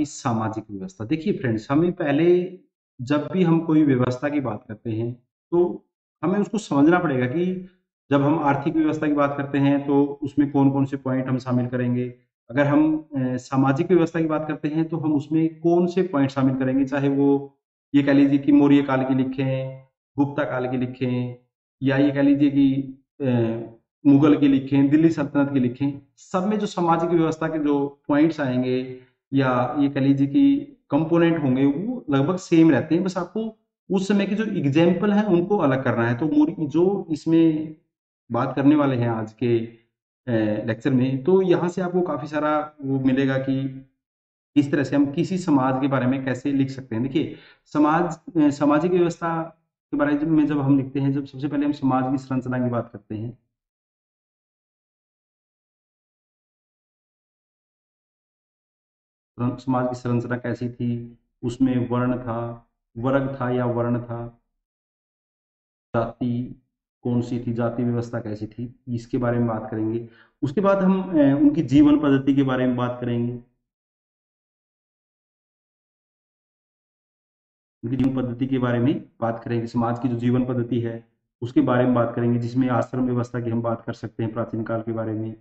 की सामाजिक व्यवस्था। देखिए फ्रेंड्स, हमें पहले जब भी हम कोई व्यवस्था की बात करते हैं, तो हमें उसको समझना पड़ेगा कि जब हम आर्थिक व्यवस्था की बात करते हैं, तो उसमें कौन-कौन से पॉइंट हम शामिल करेंगे। अगर हम सामाजिक व्यवस्था की बात करते हैं, तो हम उसमें कौन से पॉइंट शामिल करेंगे, चाहे वो ये कह लीजिए कि मौर्य काल की लिखें, गुप्ता काल की लिखें, या ये कह लीजिए कि मुगल की लिखें, दिल्ली सल्तनत की लिखें। सब में जो सामाजिक व्यवस्था के जो पॉइंट्स आएँगे, या ये कह लीजिए कि कंपोनेंट होंगे, वो लगभग सेम रहते हैं। बस आपको उस समय के जो एग्जाम्पल हैं उनको अलग करना है। तो जो इसमें बात करने वाले हैं आज के लेक्चर में, तो यहाँ से आपको काफ़ी सारा वो मिलेगा कि किस तरह से हम किसी समाज के बारे में कैसे लिख सकते हैं। देखिए, सामाजिक व्यवस्था के बारे में जब हम लिखते हैं, जब सबसे पहले हम समाज की संरचना की बात करते हैं। समाज की संरचना कैसी थी, उसमें वर्ण था, वर्ग था या वर्ण था, जाति कौन सी थी, जाति व्यवस्था कैसी थी, इसके बारे में बात करेंगे। उसके बाद हम उनकी जीवन पद्धति के बारे में बात करेंगे। उनकी जीवन पद्धति के बारे में बात करेंगे, समाज की जो जीवन पद्धति है उसके बारे में बात करेंगे, जिसमें आश्रम व्यवस्था की हम बात कर सकते हैं, प्राचीन काल के बारे में, है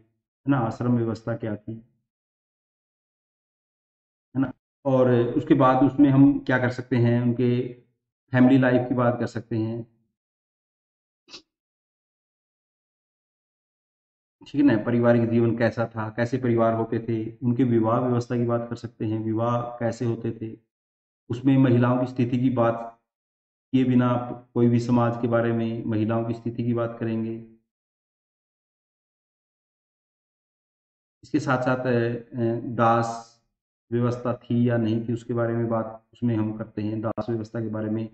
ना, आश्रम व्यवस्था क्या थी, है ना। और उसके बाद उसमें हम क्या कर सकते हैं, उनके फैमिली लाइफ की बात कर सकते हैं, ठीक है ना, पारिवारिक जीवन कैसा था, कैसे परिवार होते थे, उनके विवाह व्यवस्था की बात कर सकते हैं, विवाह कैसे होते थे, उसमें महिलाओं की स्थिति की बात किए बिना आप कोई भी समाज के बारे में महिलाओं की स्थिति की बात करेंगे। इसके साथ-साथ दास व्यवस्था थी या नहीं थी, उसके बारे में बात उसमें हम करते हैं। दास व्यवस्था के बारे में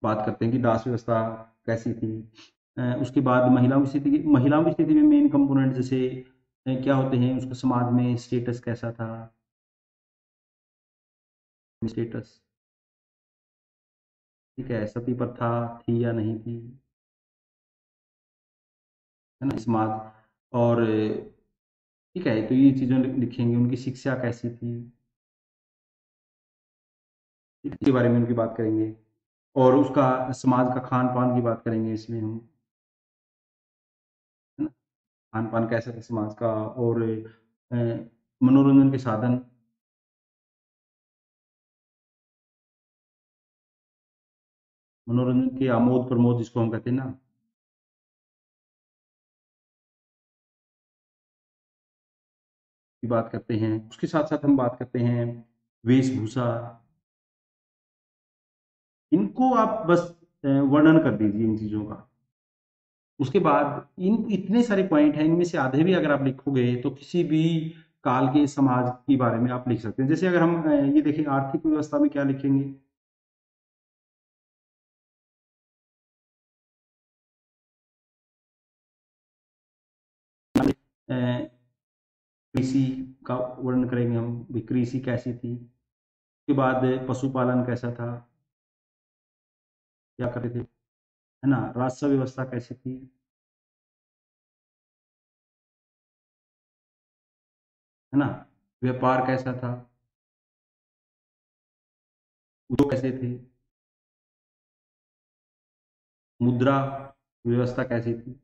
बात करते हैं कि दास व्यवस्था कैसी थी। उसके बाद महिलाओं की स्थिति में मेन कंपोनेंट जैसे क्या होते हैं, उसका समाज में स्टेटस कैसा था, स्टेटस, ठीक है, सती प्रथा थी या नहीं थी, है ना, समाज। और ठीक है, तो ये चीज़ें लिखेंगे, उनकी शिक्षा कैसी थी, इसके बारे में उनकी बात करेंगे। और उसका समाज का खान-पान की बात करेंगे इसमें हम, है ना? खान-पान कैसा था समाज का, और मनोरंजन के साधन, मनोरंजन के आमोद-प्रमोद जिसको हम कहते हैं ना, की बात करते हैं। उसके साथ-साथ हम बात करते हैं वेशभूषा, इनको आप बस वर्णन कर दीजिए इन चीज़ों का। उसके बाद इन इतने सारे पॉइंट हैं, इनमें से आधे भी अगर आप लिखोगे, तो किसी भी काल के समाज के बारे में आप लिख सकते हैं। जैसे अगर हम ये देखिए आर्थिक व्यवस्था में क्या लिखेंगे? अ, कृषि का वर्णन करेंगे हम, भी कृषि कैसी थी। उसके बाद पशुपालन कैसा था, क्या करते थे, है ना, राजस्व व्यवस्था कैसी थी, है ना, व्यापार कैसा था, उद्योग कैसे थे, मुद्रा व्यवस्था कैसी थी।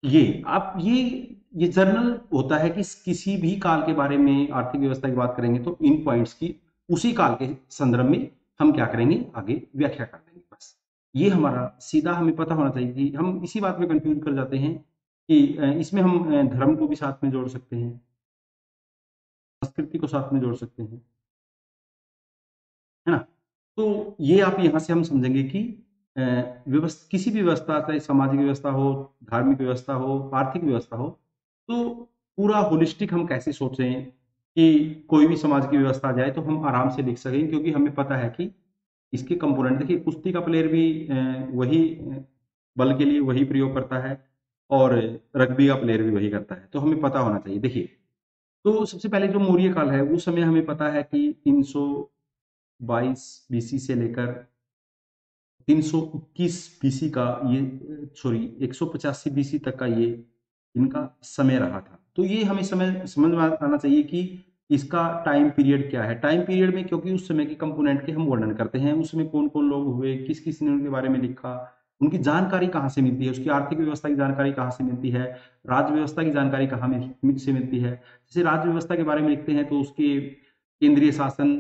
ये जर्नल होता है कि किसी भी काल के बारे में आर्थिक व्यवस्था की बात करेंगे, तो इन पॉइंट्स की उसी काल के संदर्भ में हम क्या करेंगे, आगे व्याख्या कर देंगे। बस ये हमारा सीधा हमें पता होना चाहिए कि हम इसी बात में कंफ्यूज कर जाते हैं कि इसमें हम धर्म को भी साथ में जोड़ सकते हैं, संस्कृति को साथ में जोड़ सकते हैं, है ना। तो ये आप यहाँ से हम समझेंगे कि किसी भी व्यवस्था, चाहे सामाजिक व्यवस्था हो, धार्मिक व्यवस्था हो, आर्थिक व्यवस्था हो, तो पूरा होलिस्टिक हम कैसे सोचें कि कोई भी समाज की व्यवस्था आ जाए तो हम आराम से लिख सकें, क्योंकि हमें पता है कि इसके कंपोनेंट देखिए, कुश्ती का प्लेयर भी वही बल के लिए वही प्रयोग करता है, और रग्बी का प्लेयर भी वही करता है, तो हमें पता होना चाहिए। देखिए, तो सबसे पहले जो मौर्य काल है, उस समय हमें पता है कि 322 बीसी से लेकर 321 बीसी का ये, सॉरी, 185 बीसी तक का ये इनका समय रहा था। तो ये हमें समय समझ में आना चाहिए कि इसका टाइम पीरियड क्या है। टाइम पीरियड में क्योंकि उस समय के कंपोनेंट के हम वर्णन करते हैं, उसमें कौन कौन लोग हुए, किस किस ने उनके बारे में लिखा, उनकी जानकारी कहाँ से मिलती है, उसकी आर्थिक व्यवस्था की जानकारी कहाँ से मिलती है, राज्य व्यवस्था की जानकारी कहाँ से मिलती है। जैसे राज्य व्यवस्था के बारे में लिखते हैं तो उसके केंद्रीय शासन,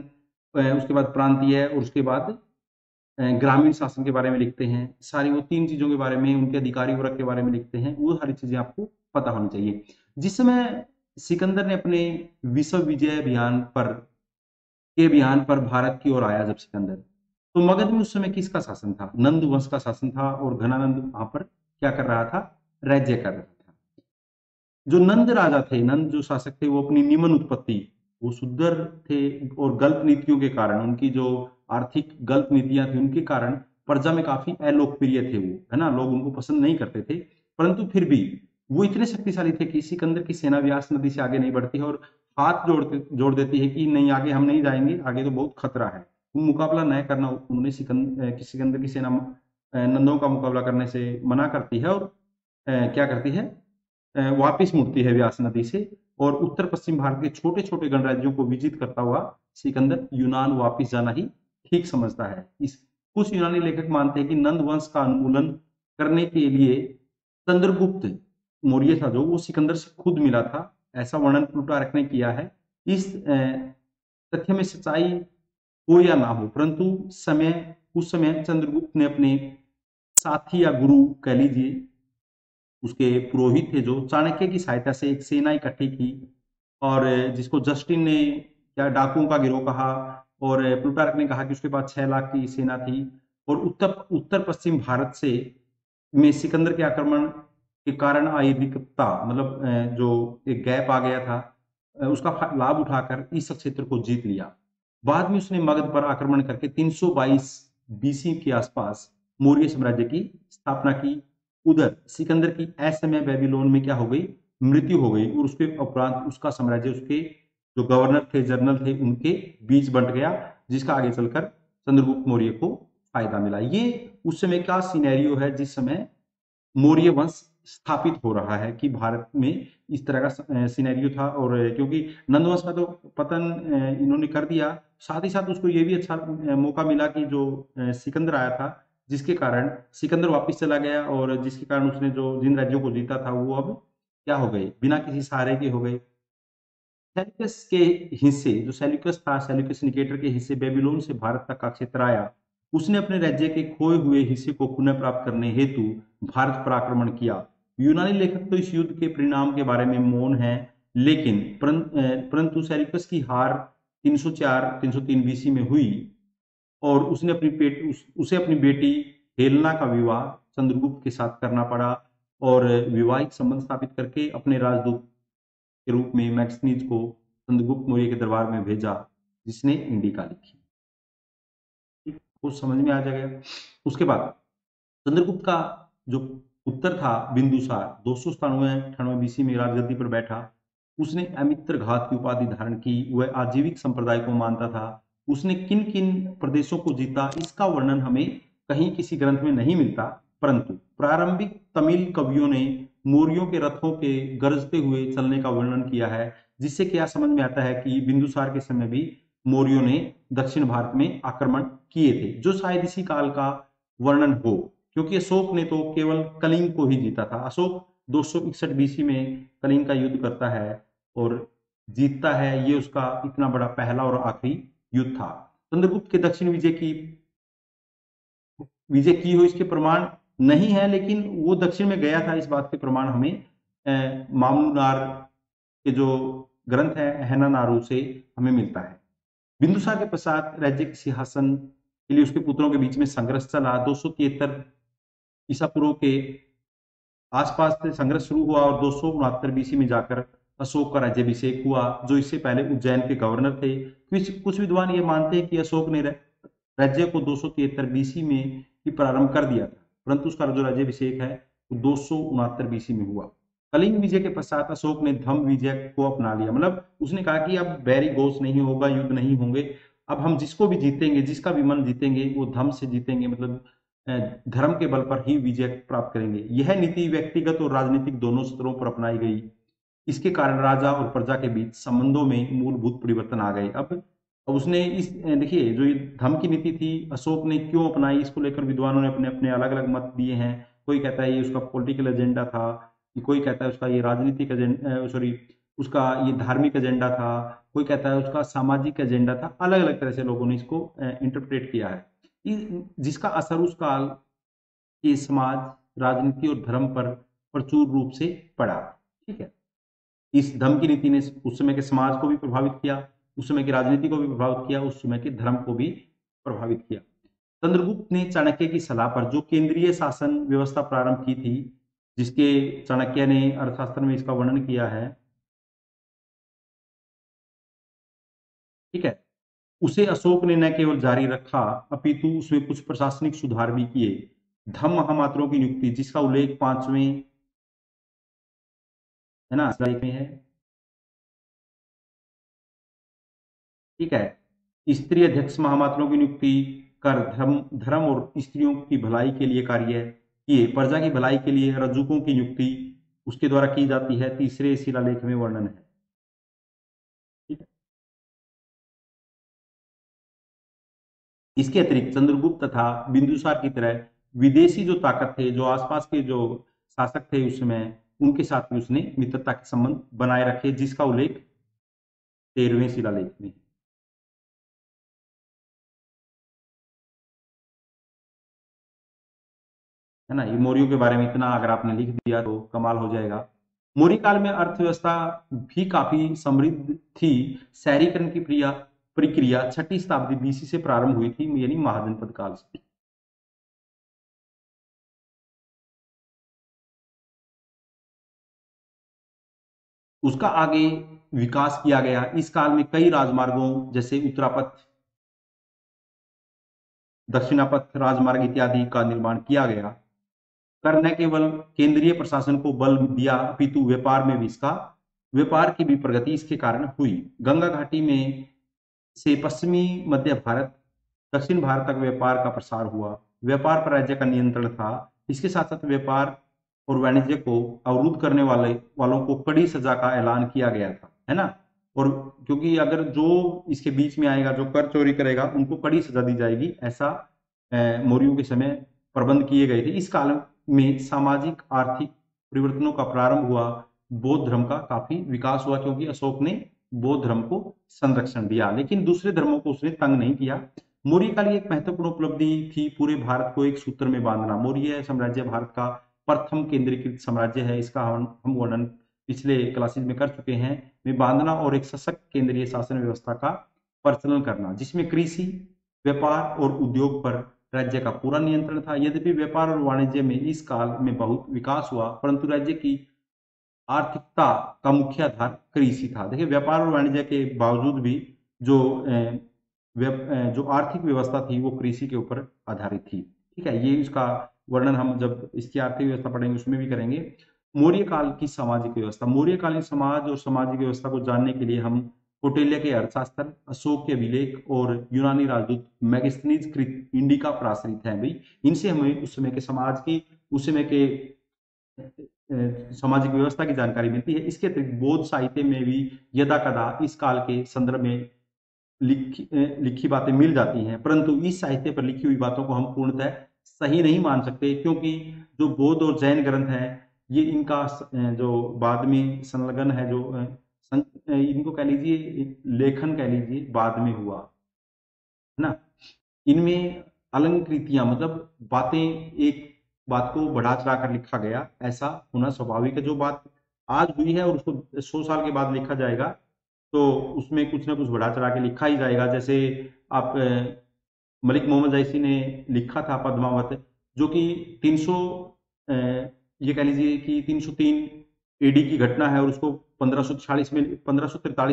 उसके बाद प्रांतीय और उसके बाद ग्रामीण शासन के बारे में लिखते हैं। सारी वो 3 चीज़ों के बारे में, उनके अधिकारी वर्ग के बारे में लिखते हैं। वो सारी चीज़ें आपको पता होनी चाहिए। जिस समय सिकंदर ने अपने विश्व विजय अभियान पर भारत की ओर आया, जब सिकंदर, तो मगध में उस समय किसका शासन था? नंद वंश का शासन था और घनानंद वहां पर क्या कर रहा था? राज्य कर रहा था। जो नंद राजा थे, नंद जो शासक थे, वो अपनी निम्न उत्पत्ति, वो सुधर थे और गलत नीतियों के कारण, उनकी जो आर्थिक गलत नीतियां थी उनके कारण प्रजा में काफी अलोकप्रिय थे वो, है ना, लोग उनको पसंद नहीं करते थे। परंतु फिर भी वो इतने शक्तिशाली थे कि सिकंदर की सेना व्यास नदी से आगे नहीं बढ़ती है और हाथ जोड़ देती है कि नहीं, आगे हम नहीं जाएंगे, आगे तो बहुत खतरा है। वो मुकाबला न करना, उन्होंने सिकंदर की सेना नंदों का मुकाबला करने से मना करती है और क्या करती है, वापिस मुड़ती है व्यास नदी से और उत्तर पश्चिम भारत के छोटे छोटे गणराज्यों को विजित करता हुआ सिकंदर यूनान वापिस जाना ही ठीक समझता है। इस कुछ यूनानी लेखक मानते हैं कि नंद वंश का उन्मूलन करने के लिए चंद्रगुप्त मौर्य था जो, वो सिकंदर से खुद मिला था। ऐसा वर्णन प्लूटार्क ने किया है। इस तथ्य में सच्चाई हो या ना हो, परंतु उस समय चंद्रगुप्त ने अपने साथी या गुरु कह लीजिए, उसके पुरोहित थे जो, चाणक्य की सहायता से एक सेना इकट्ठी की और जिसको जस्टिन ने क्या डाकुओं का गिरोह कहा और प्लूटार्क ने कहा कि उसके पास 6 लाख की सेना थी और उत्तर पश्चिम भारत से में सिकंदर के आक्रमण के कारण आई रिक्तता, मतलब जो एक गैप आ गया था, उसका लाभ उठाकर इस क्षेत्र को जीत लिया। बाद में उसने मगध पर आक्रमण करके 322 बीसी के आसपास मौर्य साम्राज्य की स्थापना की। उधर सिकंदर की असमय बेबीलोन में क्या हो गई? मृत्यु हो गई और उसके उपरांत उसका साम्राज्य, उसके जो गवर्नर थे, जनरल थे, उनके बीच बंट गया, जिसका आगे चलकर चंद्रगुप्त मौर्य को फायदा मिला। ये उस समय का सिनेरियो है जिस समय मौर्य वंश स्थापित हो रहा है कि भारत में इस तरह का सिनेरियो था। और क्योंकि नंद वंश का तो पतन इन्होंने कर दिया, साथ ही साथ उसको ये भी अच्छा मौका मिला कि जो सिकंदर आया था, जिसके कारण सिकंदर वापस चला गया और जिसके कारण उसने जो जिन राज्यों को जीता था वो अब क्या हो गए? बिना किसी सहारे के हो गए। सेल्यूकस के हिस्से, जो सेल्यूकस था, सेल्यूकस निकेटर के हिस्से बेबीलोन से भारत तक का क्षेत्र आया। उसने अपने राज्य के खोए हुए हिस्से को पुनः प्राप्त करने हेतु भारत पर आक्रमण किया। यूनानी लेखक तो इस युद्ध के परिणाम के बारे में मौन है, लेकिन परंतु सेल्यूकस की हार 304-303 बीसी में हुई और उसे अपनी बेटी हेलेना का विवाह चंद्रगुप्त के साथ करना पड़ा और वैवाहिक संबंध स्थापित करके अपने राजदूत के रूप में मैक्सनीज को चंद्रगुप्त मौर्य के दरबार में भेजा, जिसने इंडिका लिखी। कुछ समझ में आ जाएगा। उसके बाद चंद्रगुप्त का जो पुत्र था बिंदुसार, 297-98 बीसी में राजगद्दी पर बैठा। उसने अमित्र घात की उपाधि धारण की। वह आजीविक संप्रदाय को मानता था। उसने किन किन प्रदेशों को जीता, इसका वर्णन हमें कहीं किसी ग्रंथ में नहीं मिलता, परंतु प्रारंभिक तमिल कवियों ने मौर्यों के रथों के गरजते हुए चलने का वर्णन किया है, जिससे क्या समझ में आता है कि बिंदुसार के समय भी मौर्यों ने दक्षिण भारत में आक्रमण किए थे, जो शायद इसी काल का वर्णन हो, क्योंकि अशोक ने तो केवल कलिंग को ही जीता था। अशोक 261 बीसी में कलिंग का युद्ध करता है और जीतता है। ये उसका इतना बड़ा पहला और आखिरी युद्ध था। चंद्रगुप्त के दक्षिण विजय की हो इसके प्रमाण नहीं है, लेकिन वो दक्षिण में गया था, इस बात के प्रमाण हमें मामलुनार के जो ग्रंथ है हैनानारू से हमें मिलता है। बिंदुसार के पश्चात राज्य के सिंहासन के लिए उसके पुत्रों के बीच में संघर्ष चला। 273 ईसा पूर्व के आसपास से संघर्ष शुरू हुआ और 269 बीसी में जाकर अशोक का राज्याभिषेक हुआ, जो इससे पहले उज्जैन के गवर्नर थे। कुछ विद्वान ये मानते हैं कि अशोक ने राज्य को 273 बीसी में ही प्रारंभ कर दिया था, परंतु उसका जो राज्याभिषेक है वो 269 बीसी में हुआ। कलिंग विजय के पश्चात अशोक ने धम्म विजय को अपना लिया, मतलब उसने कहा कि अब बैरी घोष नहीं होगा, युद्ध नहीं होंगे, अब हम जिसको भी जीतेंगे, जिसका भी मन जीतेंगे, वो धम्म से जीतेंगे, मतलब धर्म के बल पर ही विजय प्राप्त करेंगे। यह नीति व्यक्तिगत और राजनीतिक दोनों स्तरों पर अपनाई गई। इसके कारण राजा और प्रजा के बीच संबंधों में मूलभूत परिवर्तन आ गए। अब उसने इस देखिए जो ये धम्म की नीति थी अशोक ने क्यों अपनाई, इसको लेकर विद्वानों ने अपने अपने अलग अलग मत दिए हैं। कोई कहता है ये उसका पॉलिटिकल एजेंडा था, कोई कहता है उसका ये राजनीतिक एजेंडा, सॉरी उसका ये धार्मिक एजेंडा था, कोई कहता है उसका सामाजिक एजेंडा था। अलग अलग तरह से लोगों ने इसको इंटरप्रेट किया है, जिसका असर उस काल के समाज, राजनीति और धर्म पर प्रचुर रूप से पड़ा। ठीक है, इस धम्म की नीति ने उस समय के समाज को भी प्रभावित किया, उस समय की राजनीति को भी प्रभावित किया, उस समय के धर्म को भी प्रभावित किया। चंद्रगुप्त ने चाणक्य की सलाह पर जो केंद्रीय शासन व्यवस्था प्रारंभ की थी, जिसके चाणक्य ने अर्थशास्त्र में इसका वर्णन किया है, ठीक है, उसे अशोक ने न केवल जारी रखा अपितु उसमें कुछ प्रशासनिक सुधार भी किए। धम्म महामात्रों की नियुक्ति, जिसका उल्लेख 5वें, है ना, में है। ठीक है, स्त्री अध्यक्ष महामात्रों की नियुक्ति कर धर्म धर्म और स्त्रियों की भलाई के लिए कार्य किए। प्रजा की भलाई के लिए रजुकों की नियुक्ति उसके द्वारा की जाती है, तीसरे शिलालेख में वर्णन है। ठीक है, इसके अतिरिक्त चंद्रगुप्त तथा बिंदुसार की तरह विदेशी जो ताकत थे, जो आसपास के जो शासक थे उस समय, उनके साथ भी उसने मित्रता के संबंध बनाए रखे, जिसका उल्लेख 13वें शिलालेख में। है ना, ये मौर्यों के बारे में इतना अगर आपने लिख दिया तो कमाल हो जाएगा। मौर्य काल में अर्थव्यवस्था भी काफी समृद्ध थी। शहरीकरण की प्रक्रिया 6ठी शताब्दी बीसी से प्रारंभ हुई थी, यानी महाजनपद काल से। उसका आगे विकास किया गया। इस काल में कई राजमार्गों जैसे उत्तरापथ, दक्षिणापथ राजमार्ग इत्यादि का निर्माण किया गया। कर न केवल केंद्रीय प्रशासन को बल दिया अपितु व्यापार में भी इसका व्यापार की भी प्रगति इसके कारण हुई। गंगा घाटी में से पश्चिमी मध्य भारत, दक्षिण भारत तक व्यापार का प्रसार हुआ। व्यापार पर राज्य का नियंत्रण था। इसके साथ साथ व्यापार और वाणिज्य को अवरुद्ध करने वालों को कड़ी सजा का ऐलान किया गया था, है ना। और क्योंकि अगर जो इसके बीच में आएगा, जो कर चोरी करेगा, उनको कड़ी सजा दी जाएगी, ऐसा मौर्यों के समय प्रबंध किए गए थे। इस काल में सामाजिक आर्थिक परिवर्तनों का प्रारंभ हुआ। बौद्ध धर्म का काफी विकास हुआ, क्योंकि अशोक ने बौद्ध धर्म को संरक्षण दिया, लेकिन दूसरे धर्मों को उसने तंग नहीं किया। मौर्य काल की एक महत्वपूर्ण उपलब्धि थी पूरे भारत को एक सूत्र में बांधना। मौर्य साम्राज्य भारत का प्रथम केंद्रीकृत साम्राज्य है। इसका हम वर्णन पिछले क्लासेस में कर चुके हैं। में बांधना और एक सशक्त केंद्रीय शासन व्यवस्था का प्रचलन करना, जिसमें कृषि, व्यापार और उद्योग पर राज्य का पूरा नियंत्रण था। यद्यपि व्यापार और वाणिज्य में इस काल में बहुत विकास हुआ, परंतु राज्य की आर्थिकता का मुख्य आधार कृषि था। देखिए, व्यापार और वाणिज्य के बावजूद भी जो जो आर्थिक व्यवस्था थी वो कृषि के ऊपर आधारित थी। ठीक है, ये इसका वर्णन हम जब इसकी आर्थिक व्यवस्था पढ़ेंगे उसमें भी करेंगे। मौर्य काल की सामाजिक व्यवस्था, मौर्यकालीन समाज और सामाजिक व्यवस्था को जानने के लिए हम कौटिल्य के अर्थशास्त्र, अशोक के अभिलेख और यूनानी राजदूत मैगस्थनीज कृत इंडिका पर आश्रित है भाई। इनसे हमें उस समय के समाज की, उस समय के सामाजिक व्यवस्था की जानकारी मिलती है। इसके अतिरिक्त बौद्ध साहित्य में भी यदा कदा इस काल के संदर्भ में लिखी बातें मिल जाती हैं, परंतु इस साहित्य पर लिखी हुई बातों को हम पूर्णतः सही नहीं मान सकते, क्योंकि जो बौद्ध और जैन ग्रंथ है ये इनका जो बाद में संलग्न है, जो इनको कह लीजिए लेखन कह लीजिए बाद में हुआ, है ना। इनमें अलंकृतियां मतलब बातें, एक बात को बढ़ा चढ़ा कर लिखा गया, ऐसा होना स्वाभाविक है। जो बात आज हुई है और उसको 100 साल के बाद लिखा जाएगा तो उसमें कुछ ना कुछ बढ़ा चढ़ा के लिखा ही जाएगा। जैसे आप मलिक मोहम्मद जैसी ने लिखा था पद्मावत, जो कि 300 ये कह लीजिए कि 303 एडी की घटना है और उसको 1543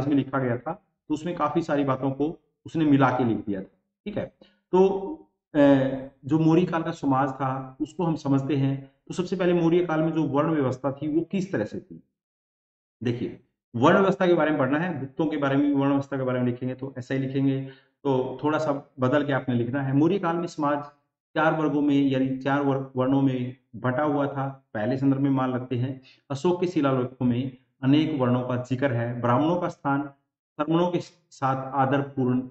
में लिखा गया था। तो उसमें काफी सारी बातों को उसने मिला के लिख दिया था। ठीक है, तो जो मौर्य काल का समाज था उसको हम समझते हैं। तो सबसे पहले मौर्य काल में जो वर्ण व्यवस्था थी वो किस तरह से थी। देखिए, वर्ण व्यवस्था के बारे में पढ़ना है, गुप्तों के बारे में भी वर्ण व्यवस्था के बारे में लिखेंगे तो ऐसा ही लिखेंगे, तो थोड़ा सा बदल के आपने लिखना है। मौर्य काल में समाज 4 वर्गों में यानी 4 वर्णों में बटा हुआ था, पहले संदर्भ में मान लगते हैं। अशोक के शिलालेखों में अनेक वर्णों का जिक्र है। ब्राह्मणों का स्थान सवर्णों के साथ आदरपूर्ण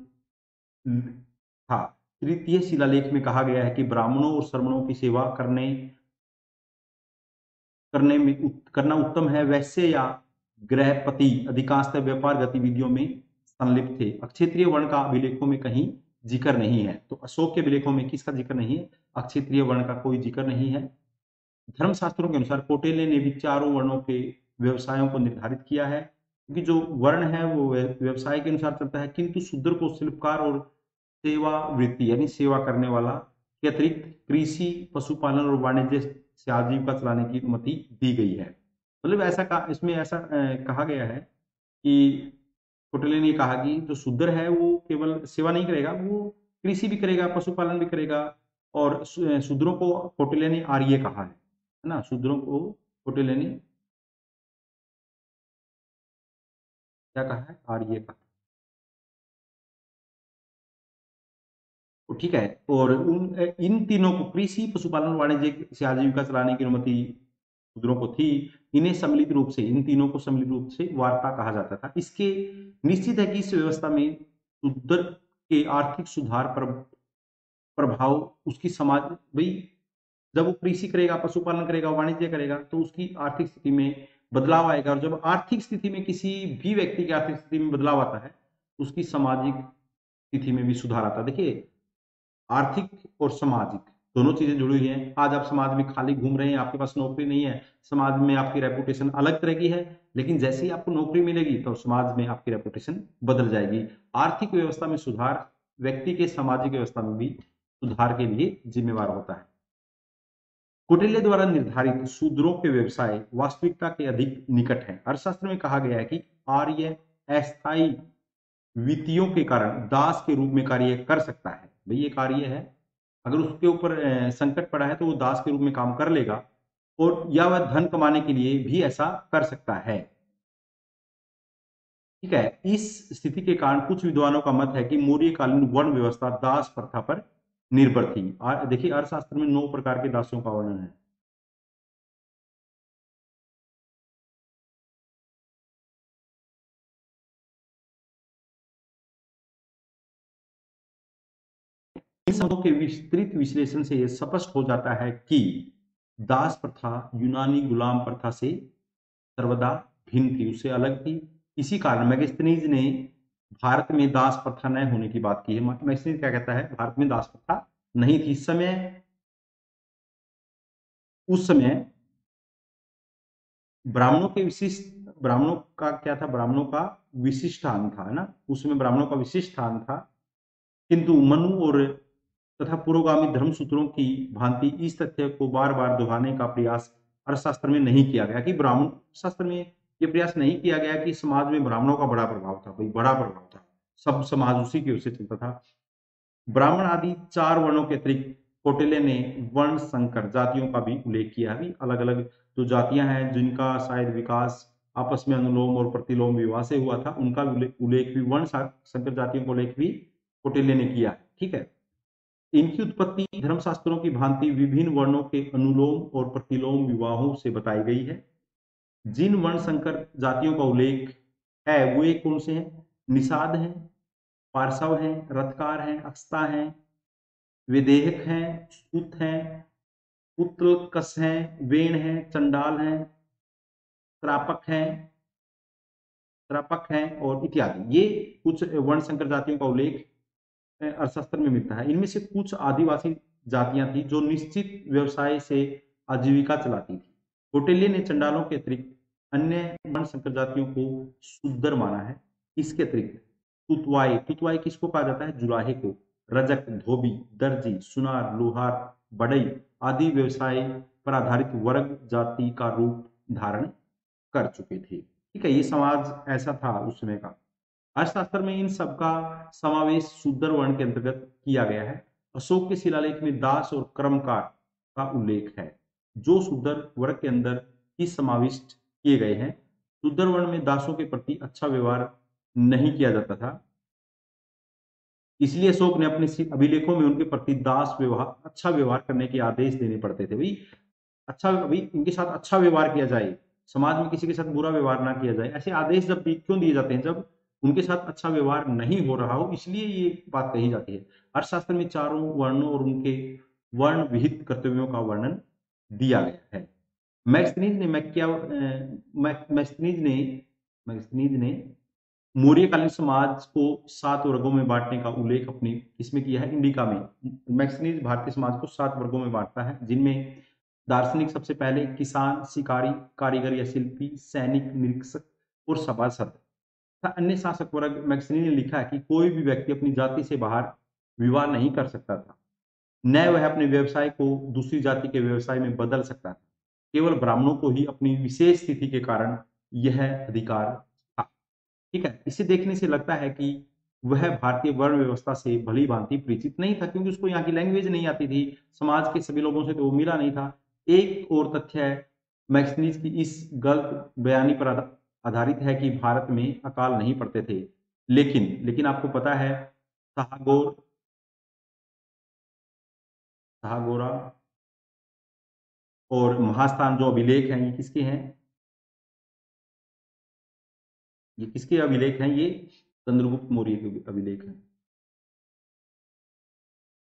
था। तृतीय शिलालेख में कहा गया है कि ब्राह्मणों और सवर्णों की सेवा करना उत्तम है। वैश्य या गृहपति अधिकांशतः व्यापार गतिविधियों में संलिप्त थे। अक्षत्रिय वर्ण का अभिलेखों में कहीं जिक्र नहीं है। तो अशोक के अभिलेखों में किसका जिक्र नहीं है? अक्षत्रिय वर्ण का कोई जिक्र नहीं है। धर्मशास्त्रों के अनुसार कौटिल्य ने भी चारों वर्णों के व्यवसायों को निर्धारित किया है, क्योंकि जो वर्ण है वो व्यवसाय के अनुसार चलता है, किंतु शूद्र को शिल्पकार और सेवा वृत्ति यानी सेवा करने वाला के अतिरिक्त कृषि, पशुपालन और वाणिज्य से आजीविका चलाने की अनुमति दी गई है। मतलब इसमें ऐसा कहा गया है कि कौटिल्य ने कहा कि जो शूद्र है वो केवल सेवा नहीं करेगा, वो कृषि भी करेगा, पशुपालन भी करेगा। और शूद्रों को कौटिल्य ने आर्य कहा है ना? शूद्रों को कौटिल्य ने क्या कहा है? आर्य कहा। तो ठीक है। और इन तीनों को कृषि, पशुपालन, वाणिज्य से आजीविका चलाने की अनुमति शूद्रों को थी। इन्हें सम्मिलित रूप से, इन तीनों को सम्मिलित रूप से वार्ता कहा जाता था। इसके निश्चित है कि इस व्यवस्था में शूद्र के आर्थिक सुधार पर प्रभाव उसकी समाज भाई जब वो कृषि करेगा, पशुपालन करेगा, वाणिज्य करेगा, तो उसकी आर्थिक स्थिति में बदलाव आएगा। और जब आर्थिक स्थिति में किसी भी व्यक्ति की आर्थिक स्थिति में बदलाव आता है, उसकी सामाजिक स्थिति में भी सुधार आता है। देखिए, आर्थिक और सामाजिक दोनों चीजें जुड़ी हुई हैं। आज आप समाज में खाली घूम रहे हैं, आपके पास नौकरी नहीं है, समाज में आपकी रेपुटेशन अलग तरह की है, लेकिन जैसे ही आपको नौकरी मिलेगी तो समाज में आपकी रेपुटेशन बदल जाएगी। आर्थिक व्यवस्था में सुधार व्यक्ति के सामाजिक व्यवस्था में भी सुधार के लिए जिम्मेवार होता है। कौटिल्य द्वारा निर्धारित शूद्रों के व्यवसाय वास्तविकता के अधिक निकट है। अर्थशास्त्र में कहा गया है कि आर्य अस्थायी वित्तियों के कारण दास के रूप में कार्य कर सकता है। भाई ये कार्य है, अगर उसके ऊपर संकट पड़ा है तो वो दास के रूप में काम कर लेगा, और या वह धन कमाने के लिए भी ऐसा कर सकता है। ठीक है। इस स्थिति के कारण कुछ विद्वानों का मत है कि मौर्यकालीन वर्ण व्यवस्था दास प्रथा पर निर्भर थी। देखिए, अर्थशास्त्र में 9 प्रकार के दासों का वर्णन है। इन शब्दों के विस्तृत विश्लेषण से यह स्पष्ट हो जाता है कि दास प्रथा यूनानी गुलाम प्रथा से सर्वदा भिन्न थी, उससे अलग थी। इसी कारण मैगस्थनीज ने भारत में दास प्रथा न होने की बात की है। मैगस्थनीज क्या कहता है? भारत में दास प्रथा नहीं थी। उस समय ब्राह्मणों का क्या था? ब्राह्मणों का विशिष्ट स्थान था, है ना? उसमें ब्राह्मणों का विशिष्ट स्थान था, किंतु मनु और तथा पुरोगामी धर्मसूत्रों की भांति इस तथ्य को बार बार दोहराने का प्रयास अर्थशास्त्र में नहीं किया गया कि ब्राह्मण शास्त्र में यह प्रयास नहीं किया गया कि समाज में ब्राह्मणों का बड़ा प्रभाव था। भाई बड़ा प्रभाव था, सब समाज उसी की ओर से चलता था। ब्राह्मण आदि 4 वर्णों के अतिरिक्त कौटिल्य ने वर्ण संकर जातियों का भी उल्लेख किया है। अलग अलग जो जातियां हैं जिनका शायद विकास आपस में अनुलोम और प्रतिलोम विवाह से हुआ था, उनका उल्लेख भी वर्ण संकर जातियों का उल्लेख भी कौटिल्य ने किया है। ठीक है। इनकी उत्पत्ति धर्मशास्त्रों की भांति विभिन्न वर्णों के अनुलोम और प्रतिलोम विवाहों से बताई गई है। जिन वर्ण संकर जातियों का उल्लेख है वो एक कौन से हैं? निषाद हैं, पार्श्व हैं, रथकार हैं, अक्षता हैं, विदेहक हैं, सूत हैं, पुत्रकस हैं, वेण हैं, चंडाल हैं, त्रापक हैं और इत्यादि। ये कुछ वर्ण संकर जातियों का उल्लेख अर्थशास्त्र में मिलता है। इनमें से कुछ आदिवासी जातियां थी जो निश्चित व्यवसाय से आजीविका चलाती थी। कौटिल्य ने चंडालों के अतिरिक्त अन्य वर्ण संकर जातियों को शूद्र माना है। इसके अतिरिक्त तुतवाई किसको कहा जाता है? जुलाहे को। रजक, धोबी, दर्जी, सुनार, लोहार, बढ़ई आदि व्यवसाय पर आधारित वर्ग जाति का रूप धारण कर चुके थे। ठीक है, ये समाज ऐसा था उस समय का। अर्थशास्त्र में इन सब का समावेश शूद्र वर्ण के अंतर्गत किया गया है। अशोक के शिलालेख में दास और कर्मकार का उल्लेख है, जो शूद्र वर्ग के अंदर ही समाविष्ट किए गए हैं। शूद्र वर्ण में दासों के प्रति अच्छा व्यवहार नहीं किया जाता था, इसलिए अशोक ने अपने अभिलेखों में उनके प्रति अच्छा व्यवहार करने के आदेश देने पड़ते थे। भाई अच्छा, भाई इनके साथ अच्छा व्यवहार किया जाए, समाज में किसी के साथ बुरा व्यवहार ना किया जाए। ऐसे आदेश जब क्यों दिए जाते हैं? जब उनके साथ अच्छा व्यवहार नहीं हो रहा हो, इसलिए ये बात कही जाती है। अर्थशास्त्र में चारों वर्णों और उनके वर्ण विहित कर्तव्यों का वर्णन दिया गया है। मैक्सनीज ने मौर्यकालीन समाज को 7 वर्गों में बांटने का उल्लेख अपनी इसमें किया है, इंडिका में। मैक्सनीज भारतीय समाज को 7 वर्गों में बांटता है, जिनमें दार्शनिक सबसे पहले, किसान, शिकारी, कारीगर या शिल्पी, सैनिक, निरीक्षक और सभासद तथा अन्य शासक वर्ग। मैक्सनी ने लिखा है कि कोई भी व्यक्ति अपनी जाति से बाहर विवाह नहीं कर सकता था, न वह अपने व्यवसाय को दूसरी जाति के व्यवसाय में बदल सकता था। केवल ब्राह्मणों को ही अपनी विशेष स्थिति के कारण यह अधिकार था। ठीक है, इसे देखने से लगता है कि वह भारतीय वर्ण व्यवस्था से भली भांति परिचित नहीं था, क्योंकि उसको यहाँ की लैंग्वेज नहीं आती थी, समाज के सभी लोगों से तो वो मिला नहीं था। एक और तथ्य है मैक्सनीज की इस गलत बयानी पर आधारित है कि भारत में अकाल नहीं पड़ते थे, लेकिन लेकिन आपको पता है शाहगोर शाहगोरा और महास्थान जो अभिलेख हैं, ये किसके हैं? ये किसके अभिलेख हैं? ये चंद्रगुप्त मौर्य के अभिलेख हैं।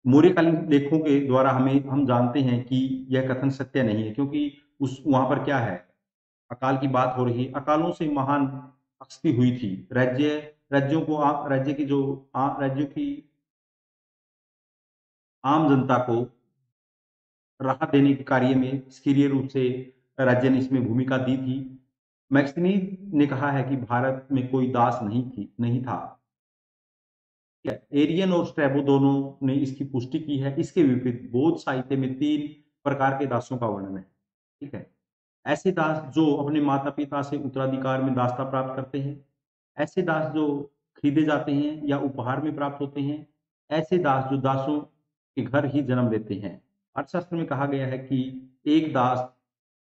मौर्यकालीन लेखों के द्वारा हम जानते हैं कि यह कथन सत्य नहीं है, क्योंकि उस वहां पर क्या है, अकाल की बात हो रही है। अकालों से महान अक्ति हुई थी। राज्यों को राज्य की जो राज्यों की आम जनता को राहत देने के कार्य में सक्रिय रूप से राज्य ने इसमें भूमिका दी थी। मैक्सनी ने कहा है कि भारत में कोई दास नहीं था। एरियन और स्ट्रैबो दोनों ने इसकी पुष्टि की है। इसके विपरीत बौद्ध साहित्य में 3 प्रकार के दासों का वर्णन है। ठीक है, ऐसे दास जो अपने माता पिता से उत्तराधिकार में दासता प्राप्त करते हैं, ऐसे दास जो खरीदे जाते हैं या उपहार में प्राप्त होते हैं, ऐसे दास जो दासों के घर ही जन्म लेते हैं। अर्थशास्त्र में कहा गया है कि एक दास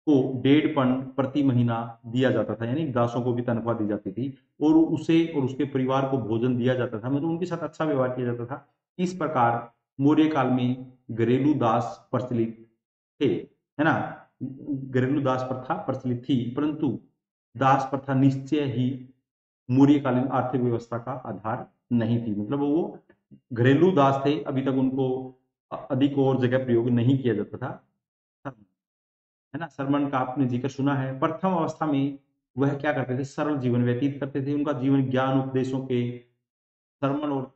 को 1.5 पन प्रति महीना दिया जाता था, यानी दासों को भी तनख्वाह दी जाती थी और उसे और उसके परिवार को भोजन दिया जाता था, मतलब उनके साथ अच्छा व्यवहार किया जाता था। इस प्रकार मौर्य काल में घरेलू दास प्रचलित थे, है ना? घरेलू दास प्रथा प्रचलित थी, परंतु दास प्रथा निश्चय ही मौर्यकालीन आर्थिक व्यवस्था का आधार नहीं थी। मतलब वो घरेलू दास थे, अभी तक उनको अधिक और जगह प्रयोग नहीं किया जाता था, है ना? सरमन का आपने जिक्र सुना है। प्रथम अवस्था में वह क्या करते थे? सरल जीवन व्यतीत करते थे। उनका जीवन ज्ञान उपदेशों के सरमन और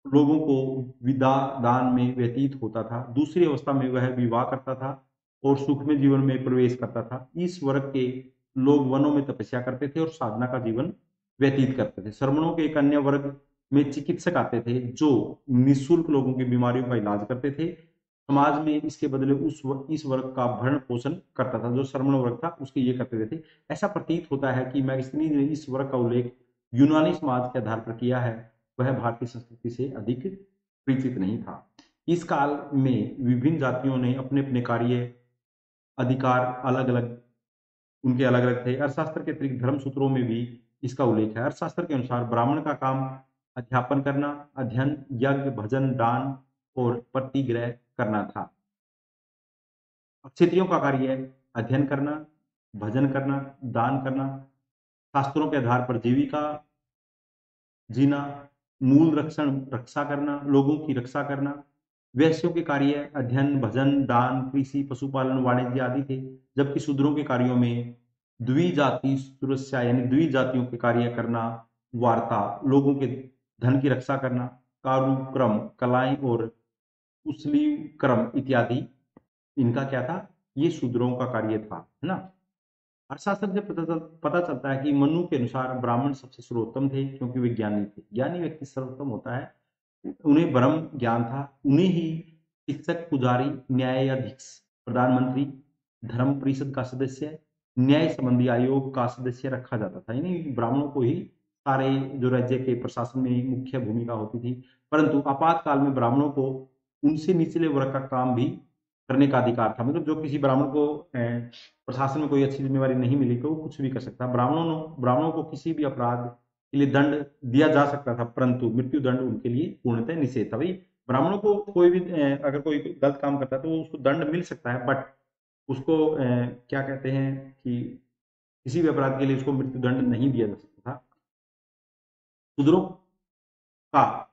लोगों को विदा दान में व्यतीत होता था। दूसरी अवस्था में वह विवाह करता था और सुखमय जीवन में प्रवेश करता था। इस वर्ग के लोग वनों में तपस्या करते थे और साधना का जीवन व्यतीत करते थे। श्रमणों के एक अन्य वर्ग में चिकित्सक आते थे जो निःशुल्क लोगों की बीमारियों का इलाज करते थे। समाज में इसके बदले इस वर्ग का भरण पोषण करता था। जो श्रमण वर्ग था उसके ये करते थे। ऐसा प्रतीत होता है कि मैगस्तीनी ने इस वर्ग का उल्लेख यूनानी समाज के आधार पर किया है, वह भारतीय संस्कृति से अधिक परिचित नहीं था। इस काल में विभिन्न जातियों ने अपने अपने कार्य अधिकार अलग अलग उनके अलग अलग थे। अर्थशास्त्र के अतिरिक्त धर्म सूत्रों में भी इसका उल्लेख है। अर्थशास्त्र के अनुसार ब्राह्मण का काम अध्यापन करना, अध्ययन, यज्ञ, भजन, दान और प्रतिग्रह करना था। क्षत्रियों का कार्य अध्ययन करना, भजन करना, दान करना, शास्त्रों के आधार पर जीविका जीना, मूल रक्षा करना, लोगों की रक्षा करना। वैश्यों के कार्य अध्ययन, भजन, दान, कृषि, पशुपालन, वाणिज्य आदि थे। जबकि शूद्रों के कार्यों में द्विजाति सुरक्षा यानी द्विजातियों के कार्य करना, वार्ता, लोगों के धन की रक्षा करना, कारुक्रम, कलाएं और कुशली क्रम इत्यादि इनका क्या था? ये शूद्रों का कार्य था, है ना? अर्थशास्त्र से पता चलता है कि मनु के अनुसार ब्राह्मण सबसे सर्वोत्तम थे, क्योंकि वे ज्ञानी थे। ज्ञानी व्यक्ति सर्वोत्तम होता है, उन्हें ब्रह्म ज्ञान था। उन्हें ही शिक्षक, पुजारी, न्यायाधीश, प्रधानमंत्री, धर्म परिषद का सदस्य, न्याय संबंधी आयोग का सदस्य रखा जाता था। यानी ब्राह्मणों को ही सारे जो राज्य के प्रशासन में मुख्य भूमिका होती थी। परंतु आपातकाल में ब्राह्मणों को उनसे निचले वर्ग का काम भी करने का अधिकार था। मतलब जो किसी ब्राह्मण को प्रशासन में कोई अच्छी जिम्मेवारी नहीं मिली तो वो कुछ भी कर सकता। ब्राह्मणों को किसी भी अपराध के लिए दंड दिया जा सकता था, परंतु मृत्यु दंड उनके लिए पूर्णतः निषेध था। भाई ब्राह्मणों को कोई भी अगर कोई गलत काम करता है तो उसको दंड मिल सकता है, बट उसको क्या कहते हैं कि किसी भी अपराध के लिए उसको मृत्युदंड नहीं दिया जा सकता था। शूद्रों का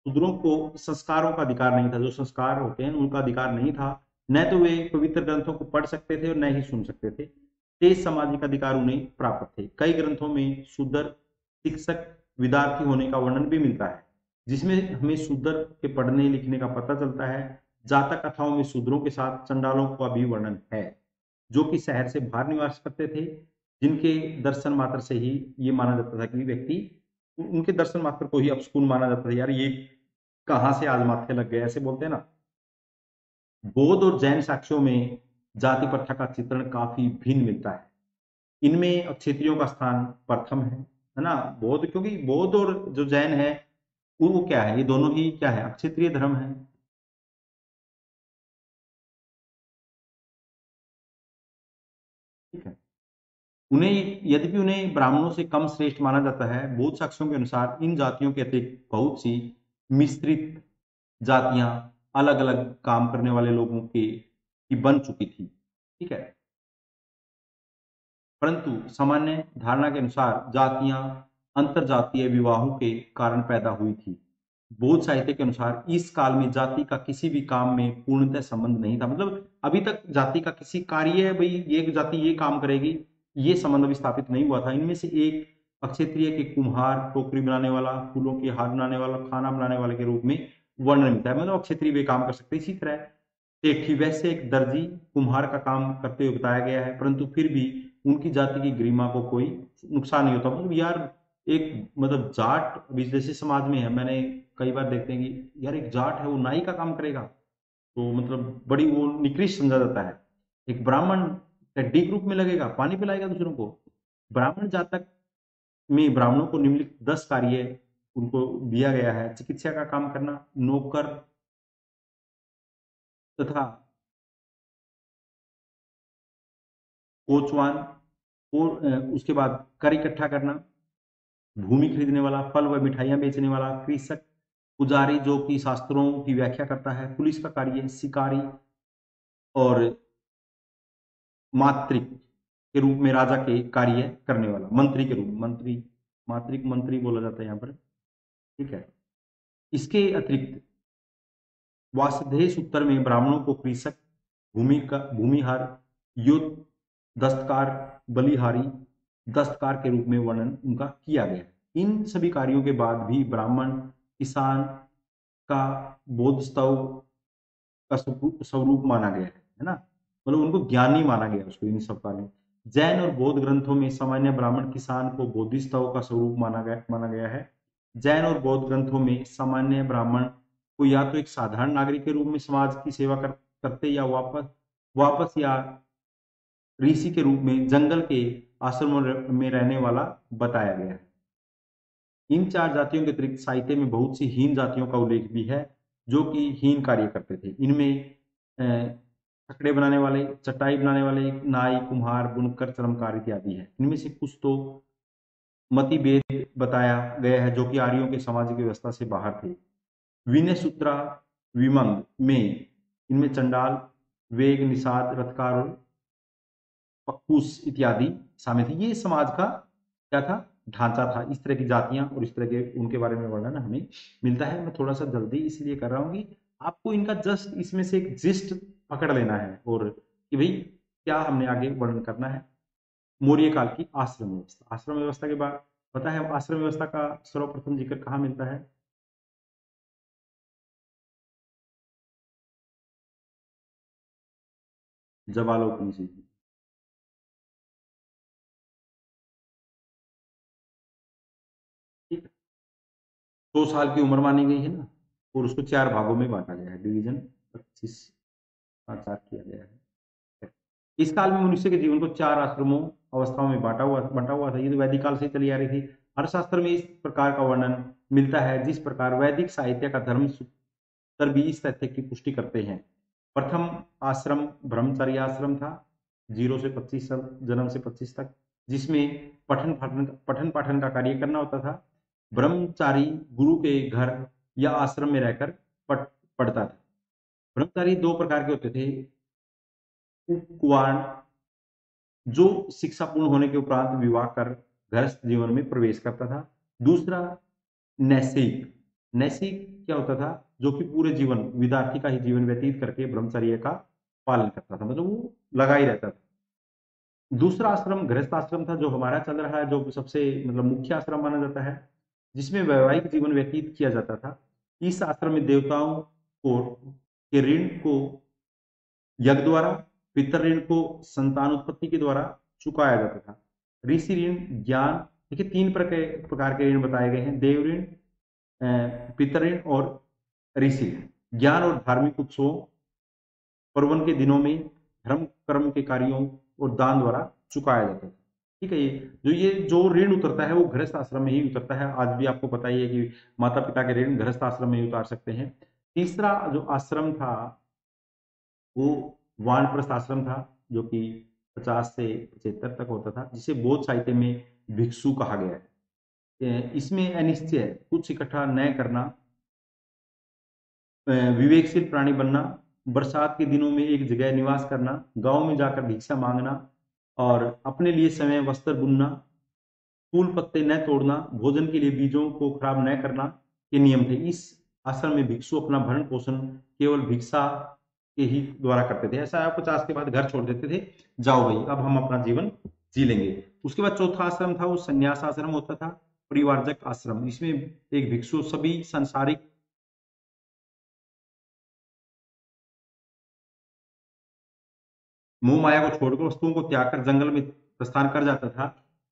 शूद्रों को संस्कारों का अधिकार नहीं था, जो संस्कार होते हैं उनका अधिकार नहीं था। न तो वे पवित्र ग्रंथों को पढ़ सकते थे और न ही सुन सकते थे। तेज सामाजिक अधिकार उन्हें प्राप्त थे। कई ग्रंथों में शूद्र शिक्षक विद्यार्थी होने का वर्णन भी मिलता है, जिसमें हमें शूद्र के पढ़ने लिखने का पता चलता है। जातक कथाओं में शूद्रों के साथ चंडालों का भी वर्णन है, जो कि शहर से बाहर निवास करते थे, जिनके दर्शन मात्र से ही ये माना जाता था कि व्यक्ति, उनके दर्शन मात्र को ही अपशकुन माना जाता था। यार ये कहाँ से आज माथे लग गए, ऐसे बोलते हैं ना। बौद्ध और जैन साक्ष्यों में जाति प्रथा का चित्रण काफी भिन्न मिलता है। इनमें क्षत्रियों का स्थान प्रथम है ना। बौद्ध, क्योंकि बौद्ध और जो जैन है वो क्या है, ये दोनों ही क्या है, क्षत्रिय धर्म है। ठीक है। उन्हें, यद्यपि उन्हें ब्राह्मणों से कम श्रेष्ठ माना जाता है, बौद्ध साक्ष्यों के अनुसार इन जातियों के अतिरिक्त बहुत सी मिश्रित जातियां अलग अलग काम करने वाले लोगों की बन चुकी थी। ठीक है। परंतु सामान्य धारणा के अनुसार जातियां अंतरजातीय विवाहों के कारण पैदा हुई थी। बौद्ध साहित्य के अनुसार इस काल में जाति का किसी भी काम में पूर्णतः संबंध नहीं था। मतलब अभी तक जाति का किसी कार्य, भाई ये जाति ये काम करेगी, ये संबंध अभी स्थापित नहीं हुआ था। इनमें से एक अक्षत्रिय के कुम्हार, टोकरी बनाने वाला, फूलों के हार बनाने वाला, खाना बनाने वाले के रूप में वर्णन मिलता है। मतलब अक्षत्रिय वे काम कर सकते हैं। इसी तरह सेठी, वैसे एक दर्जी, कुम्हार का काम करते हुए बताया गया है, परंतु फिर भी उनकी जाति की गरिमा को कोई नुकसान नहीं होता। मतलब यार एक, मतलब जाट अभी जैसे समाज में है, मैंने कई बार देखते हैं कि यार एक जाट है वो नाई का काम करेगा, तो मतलब बड़ी वो निकृष्ट समझा जाता है। एक ब्राह्मण डी ग्रुप में लगेगा, पानी पिलाएगा दूसरों को। ब्राह्मण जातक में ब्राह्मणों को निम्नलिखित 10 कार्य उनको दिया गया है: चिकित्सा का काम करना, नौकर तथा कोचवान, और उसके बाद कर इकट्ठा करना, भूमि खरीदने वाला, फल व मिठाइयां बेचने वाला, कृषक, पुजारी जो कि शास्त्रों की व्याख्या करता है, पुलिस का कार्य, शिकारी, और मात्रिक के रूप में राजा के कार्य करने वाला, मंत्री के रूप, मंत्री, मात्रिक मंत्री बोला जाता है यहाँ पर। ठीक है। इसके अतिरिक्त वासदेश उत्तर में ब्राह्मणों को कृषक, भूमिहार, युद्ध, दस्तकार, बलिहारी, दस्तकार के रूप में वर्णन उनका किया गया। इन सभी कार्यों के बाद भी ब्राह्मण किसान का बोध स्तव का स्वरूप माना गया है ना। मतलब उनको ज्ञानी माना गया उसको इन सब कार्यों। जैन और बौद्ध ग्रंथों में सामान्य ब्राह्मण किसान को बोधिस्तव का स्वरूप माना गया है। जैन और बौद्ध ग्रंथों में सामान्य ब्राह्मण को या तो एक साधारण नागरिक के रूप में समाज की सेवा करते, या वापस वापस या ऋषि के रूप में जंगल के आश्रमों में रहने वाला बताया गया है। इन चार जातियों के अतिरिक्त साहित्य में बहुत सी हीन जातियों का उल्लेख भी है, जो कि हीन कार्य करते थे। इनमें छकड़े बनाने वाले, चटाई बनाने वाले, नाई, कुम्हार, बुनकर, चर्मकार इत्यादि है। इनमें से कुछ तो मतिभेद बताया गया है, जो कि आर्यों के सामाजिक व्यवस्था से बाहर थे। विनय सूत्रा विमंग में इनमें चंडाल, वेग, निषाद, रथकार और पक्कूस इत्यादि शामिल थे। ये समाज का क्या था, ढांचा था। इस तरह की जातियां और इस तरह के उनके बारे में वर्णन हमें मिलता है। मैं थोड़ा सा जल्दी इसलिए कर रहा हूँ कि आपको इनका जस्ट इसमें से एक जिस्ट पकड़ लेना है, और कि भाई क्या हमने आगे वर्णन करना है। मौर्य काल की आश्रम व्यवस्था। आश्रम व्यवस्था के बाद पता है आश्रम व्यवस्था का सर्वप्रथम जिक्र कहाँ मिलता है? जवालोपनिषद। ठीक है। 100 साल की उम्र मानी गई है ना, और उसको 4 भागों में बांटा गया है, डिवीजन 25 का 4 किया गया है। इस काल में मनुष्य के जीवन को 4 आश्रमों अवस्थाओं में बांटा हुआ था। ये तो वैदिक काल से चली आ रही थी। हर शास्त्र में इस प्रकार का वर्णन मिलता है, जिस प्रकार वैदिक साहित्य का धर्म सूत्र भी इस तथ्य की पुष्टि करते हैं। प्रथम आश्रम ब्रह्मचर्य आश्रम था, 0 से 25 साल, जन्म से 25 तक, जिसमें पठन पाठन का कार्य करना होता था। ब्रह्मचारी गुरु के घर या आश्रम में रहकर पढ़ता था। ब्रह्मचारी 2 प्रकार के होते थे: उपकुवाण जो शिक्षा पूर्ण होने के उपरांत विवाह कर गृहस्थ जीवन में प्रवेश करता था। दूसरा नैसैक, नैसैक क्या होता था, जो कि पूरे जीवन विद्यार्थी का ही जीवन व्यतीत करके ब्रह्मचर्य का पालन करता था, मतलब वो लगा ही रहता था। दूसरा आश्रम गृहस्थ आश्रम था, जो हमारा चल रहा है, जो सबसे मतलब मुख्य आश्रम माना जाता है, जिसमें वैवाहिक जीवन व्यतीत किया जाता था। इस आश्रम में देवताओं को के ऋण को यज्ञ द्वारा, पितृ ऋण को संतान उत्पत्ति के द्वारा चुकाया जाता था। ऋषि ऋण, ज्ञान, देखिए तीन प्रकार के ऋण बताए गए हैं, देव ऋण, पितृ ऋण और ऋषि ऋण। ज्ञान और धार्मिक उत्सवों, पर्वन के दिनों में धर्म कर्म के कार्यों और दान द्वारा चुकाया जाता था। ठीक है, ये जो ऋण उतरता है वो गृहस्थ आश्रम में ही उतरता है। आज भी आपको पता ही है कि माता पिता के ऋण गृहस्थ आश्रम में ही उतार सकते हैं। तीसरा जो आश्रम था वो वानप्रस्थ आश्रम था, जो कि 50 से 75 तक होता था, जिसे बौद्ध साहित्य में भिक्षु कहा गया है। इसमें अनिश्चय, कुछ इकट्ठा न करना, विवेकशील प्राणी बनना, बरसात के दिनों में एक जगह निवास करना, गांव में जाकर भिक्षा मांगना और अपने लिए समय वस्त्र बुनना, फूल पत्ते न तोड़ना, भोजन के लिए बीजों को खराब न करना, ये नियम थे। इस आश्रम में भिक्षु अपना भरण पोषण केवल भिक्षा के ही द्वारा करते थे। ऐसा 50 के बाद घर छोड़ देते थे, जाओ भाई अब हम अपना जीवन जी लेंगे। उसके बाद चौथा आश्रम था वो संन्यास आश्रम होता था, परिवारजक आश्रम। इसमें एक भिक्षु सभी सांसारिक मोह माया को छोड़कर वस्तुओं को त्याग कर जंगल में प्रस्थान कर जाता था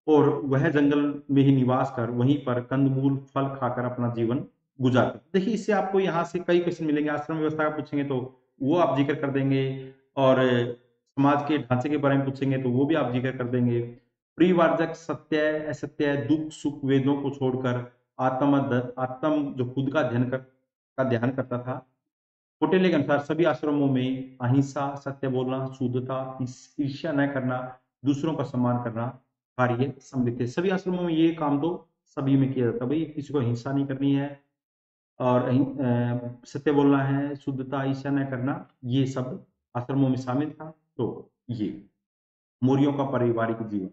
और वह जंगल में ही निवास कर वहीं पर कंदमूल फल खाकर अपना जीवन गुजारता था। देखिए इससे आपको यहाँ से कई क्वेश्चन मिलेंगे, आश्रम व्यवस्था का पूछेंगे तो वो आप जिक्र कर देंगे, और समाज के ढांचे के बारे में पूछेंगे तो वो भी आप जिक्र कर देंगे। परिवारजक सत्य असत्य दुख सुख वेदों को छोड़कर आत्म आत्म जो खुद का ध्यान करता था। कौटिल्य के अनुसार सभी आश्रमों में अहिंसा, सत्य बोलना, शुद्धता, ईर्ष्या न करना, दूसरों का सम्मान करना कार्य सम्मिलित है। सभी आश्रमों में ये काम तो सभी में किया जाता है, भाई किसी को हिंसा नहीं करनी है और सत्य बोलना है, शुद्धता, ईर्ष्या न करना, ये सब आश्रमों में शामिल था। तो ये मौर्यों का पारिवारिक जीवन,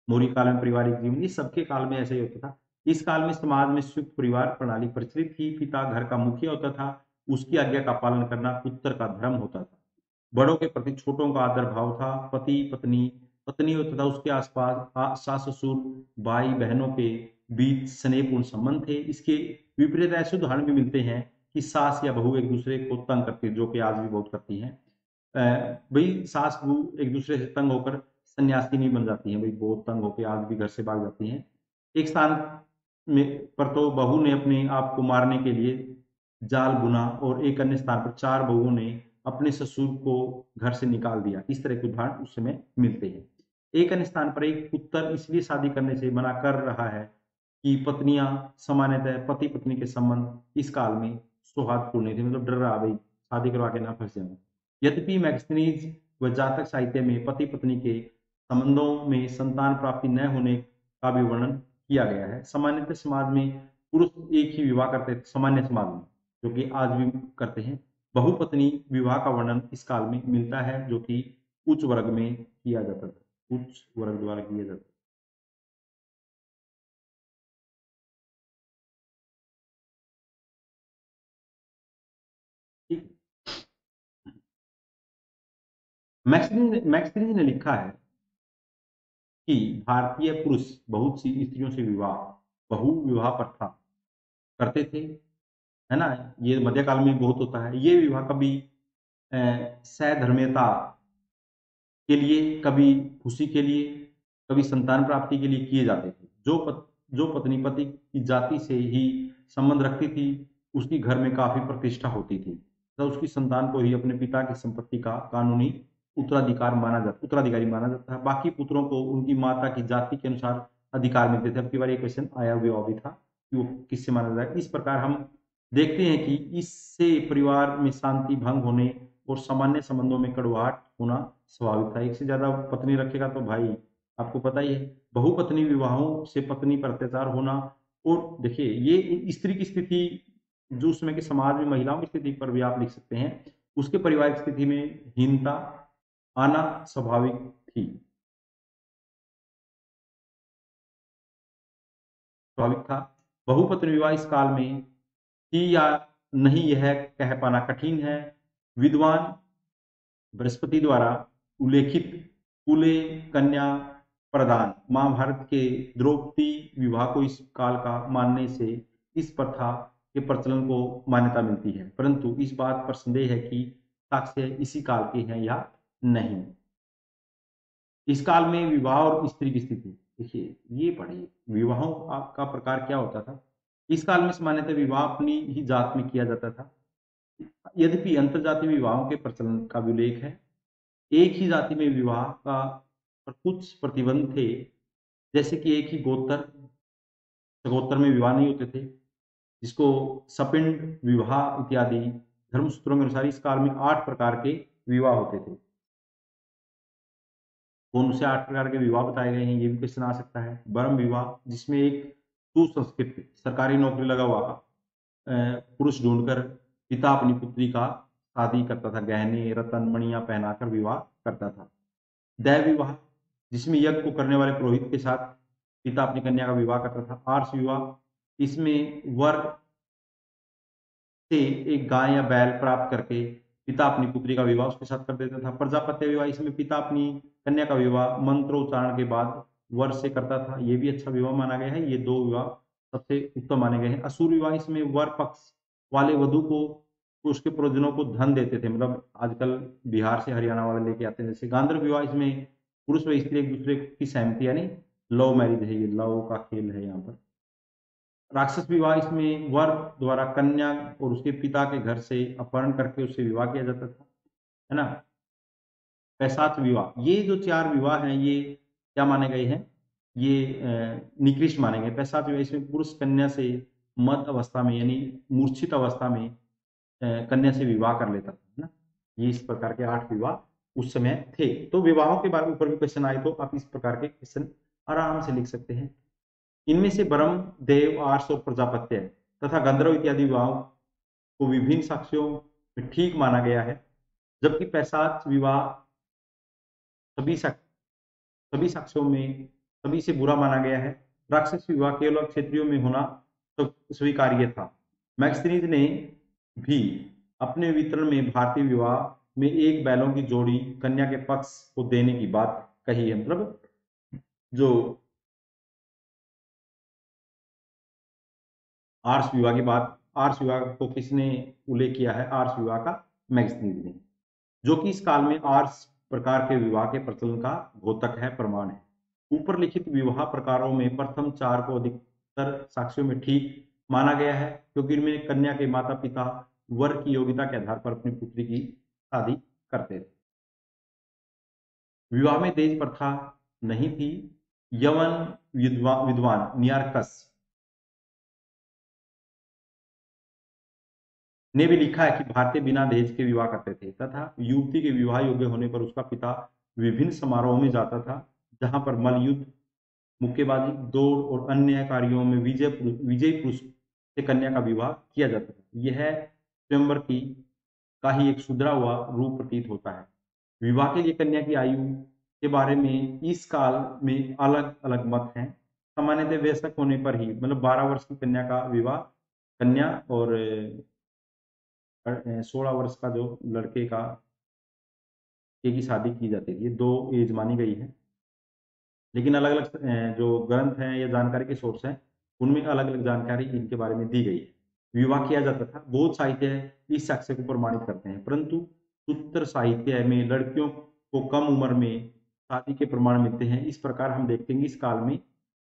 मौर्य काल में पारिवारिक जीवन, ये सबके काल में ऐसे ही होता था। इस काल में समाज में संयुक्त परिवार प्रणाली प्रचलित थी। पिता घर का मुखिया होता था, उसकी आज्ञा का पालन करना पुत्र का धर्म होता था। बड़ों के प्रति छोटों का आदर भाव था। पति पत्नी, पत्नी होता था उसके आसपास सास ससुर भाई बहनों के बीच स्नेहपूर्ण संबंध थे। इसके विपरीत ऐसे उदाहरण भी मिलते हैं कि सास या बहू एक दूसरे को तंग करती है, जो कि आज भी बहुत करती हैं। भाई सास बहू एक दूसरे से तंग होकर सन्यासी नहीं बन जाती हैं, भाई बहुत तंग होकर आज भी घर से भाग जाती हैं। एक स्थान में पर तो बहू ने अपने आप को मारने के लिए जाल बुना और एक अन्य स्थान पर 4 बहुओं ने अपने ससुर को घर से निकाल दिया। इस तरह के उदाहरण उस समय मिलते हैं। एक अन्य स्थान पर एक पुत्र इसलिए शादी करने से मना कर रहा है कि पत्नियां सामान्यतः पति पत्नी के संबंध इस काल में सौहार्दपूर्ण नहीं थे, मतलब डर रहा भाई शादी करवा के ना फंस जाऊं। यद्यपि मैगजीनीज व जातक साहित्य में पति पत्नी के संबंधों में संतान प्राप्ति न होने का भी वर्णन किया गया है। सामान्यतः समाज में पुरुष एक ही विवाह करते थे, सामान्य समाज में, जो कि आज भी करते हैं। बहुपत्नी विवाह का वर्णन इस काल में मिलता है, जो कि उच्च वर्ग में किया जाता था, उच्च वर्ग द्वारा किया जाता था। ठीक। मैक्सवेल ने लिखा है कि भारतीय पुरुष बहुत सी स्त्रियों से विवाह, बहु विवाह प्रथा करते थे, है ना। ये मध्यकाल में बहुत होता है। ये विवाह कभी सधर्मियता के लिए, कभी खुशी के लिए, कभी संतान प्राप्ति के लिए किए जाते थे। जो पत्नी पति की जाति से ही संबंध रखती थी, उसकी घर में काफी प्रतिष्ठा होती थी, तो उसकी संतान को ही अपने पिता की संपत्ति का कानूनी उत्तराधिकारी माना जाता है। बाकी पुत्रों को उनकी माता की जाति के अनुसार अधिकार मिलते थे। अब की बार एक क्वेश्चन आया हुआ भी था कि वो किससे माना जाए। इस प्रकार हम देखते हैं कि इससे परिवार में शांति भंग होने और सामान्य संबंधों में कड़वाहट होना स्वाभाविक था। एक से ज्यादा पत्नी रखेगा तो भाई आपको पता ही है, बहुपत्नी विवाहों से पत्नी पर अत्याचार होना। और देखिए ये स्त्री की स्थिति, जो उस समय के समाज में महिलाओं की स्थिति पर भी आप लिख सकते हैं, उसके पारिवारिक स्थिति में हीनता आना स्वाभाविक थी। स्वाभाविक था। बहुपत्नी विवाह इस काल में थी या नहीं यह कह पाना कठिन है। विद्वान बृहस्पति द्वारा उल्लेखित कुले कन्या प्रदान महाभारत के द्रौपदी विवाह को इस काल का मानने से इस प्रथा के प्रचलन को मान्यता मिलती है, परंतु इस बात पर संदेह है कि साक्ष्य इसी काल के हैं या नहीं। इस काल में विवाह और स्त्री की स्थिति देखिए, ये पढ़िए विवाहों का प्रकार क्या होता था। इस काल में सामान्यतः विवाह अपनी ही जात में किया जाता था, यद्यपि अंतरजातीय विवाहों के प्रचलन का भी उल्लेख है। एक ही जाति में विवाह का पर कुछ प्रतिबंध थे, जैसे कि एक ही गोत्र में विवाह नहीं होते थे, जिसको सपिंड विवाह इत्यादि। धर्मसूत्रों के अनुसार इस काल में 8 प्रकार के विवाह होते थे। कौन से 8 प्रकार के विवाह बताए गए हैं, ये भी क्वेश्चन आ सकता है। ब्रह्म विवाह, जिसमें एक सुसंस्कृत सरकारी नौकरी लगा हुआ पुरुष ढूंढकर पिता अपनी पुत्री का शादी करता था, गहने रतन मणियां पहनाकर विवाह करता था। दैव विवाह, जिसमें यज्ञ को करने वाले पुरोहित के साथ पिता अपनी कन्या का विवाह करता था। आर्ष विवाह, इसमें वर से एक गाय या बैल प्राप्त करके पिता अपनी पुत्री का विवाह उसके साथ कर देता था। प्रजापत्य विवाह, इसमें पिता अपनी कन्या का विवाह मंत्रोच्चारण के बाद वर से करता था, ये भी अच्छा विवाह माना गया है। ये 2 विवाह सबसे उत्तम माने गए हैं। असुर विवाह, इसमें वर पक्ष वाले वधु को उसके परिजनों को धन देते थे, मतलब आजकल बिहार से हरियाणा वाले लेके आते हैं। जैसे गांधर्व विवाह, इसमें पुरुष व स्त्री एक दूसरे की सहमति, यानी लव मैरिज है, ये लव का खेल है यहाँ पर। राक्षस विवाह, इसमें वर द्वारा कन्या और उसके पिता के घर से अपहरण करके उससे विवाह किया जाता था, है ना। पैशाच विवाह, ये जो 4 विवाह हैं ये क्या माने गए हैं, ये निकृष्ट माने गए। पैशाच विवाह, इसमें पुरुष कन्या से मध्य अवस्था में यानी मूर्छित अवस्था में कन्या से विवाह कर लेता था, है ना। ये इस प्रकार के 8 विवाह उस समय थे। तो विवाहों के बारे में ऊपर भी क्वेश्चन आए तो आप इस प्रकार के क्वेश्चन आराम से लिख सकते हैं। इनमें से ब्रह्म, देव, आर्ष और प्रजापत्य तथा गंधर्व इत्यादि विवाहों को विभिन्न साक्ष्यों में ठीक माना गया है, जबकि पैशाच विवाह सभी साक्ष्यों में सभी से बुरा माना गया है। राक्षस विवाह केवल क्षेत्रियों में होना स्वीकार्य था। मैक्सनीज ने भी अपने वितरण में भारतीय विवाह में एक बैलों की जोड़ी कन्या के पक्ष को देने की बात कही है। मतलब जो आर्ष विवाह की बात, आर्ष विवाह को किसने उल्लेख किया है, आर्ष विवाह का मैक्सनीज ने, जो कि इस काल में आर्ष प्रकार के विवाह के प्रचलन का द्योतक है, प्रमाण है। ऊपर लिखित विवाह प्रकारों में प्रथम 4 को अधिकतर साक्ष्यों में ठीक माना गया है, क्योंकि इनमें कन्या के माता पिता वर की योग्यता के आधार पर अपनी पुत्री की शादी करते थे। विवाह में दहेज प्रथा नहीं थी। यवन विद्वान नियार्कस ने भी लिखा है कि भारतीय बिना दहेज के विवाह करते थे तथा युवती के विवाह योग्य होने पर उसका पिता विभिन्न समारोहों में जाता था, जहां पर मल्लयुद्ध, मुक्केबाजी, दौड़ और अन्य कार्यों में विजयी पुरुष से कन्या का विवाह किया जाता था। यह स्वयंवर का ही एक सुधरा हुआ रूप प्रतीत होता है। विवाह के लिए कन्या की आयु के बारे में इस काल में अलग अलग मत हैं। सामान्यतः वयस्क होने पर ही, मतलब 12 वर्ष की कन्या का विवाह, कन्या और 16 वर्ष का जो लड़के का की शादी की जाती थी। ये 2 एज मानी गई है, लेकिन अलग अलग जो ग्रंथ हैं या जानकारी के सोर्स हैं उनमें अलग अलग जानकारी इनके बारे में दी गई है। विवाह किया जाता था, बौद्ध साहित्य इस साक्ष्य को प्रमाणित करते हैं, परंतु सूत्र साहित्य में लड़कियों को कम उम्र में शादी के प्रमाण मिलते हैं। इस प्रकार हम देखते हैं इस काल में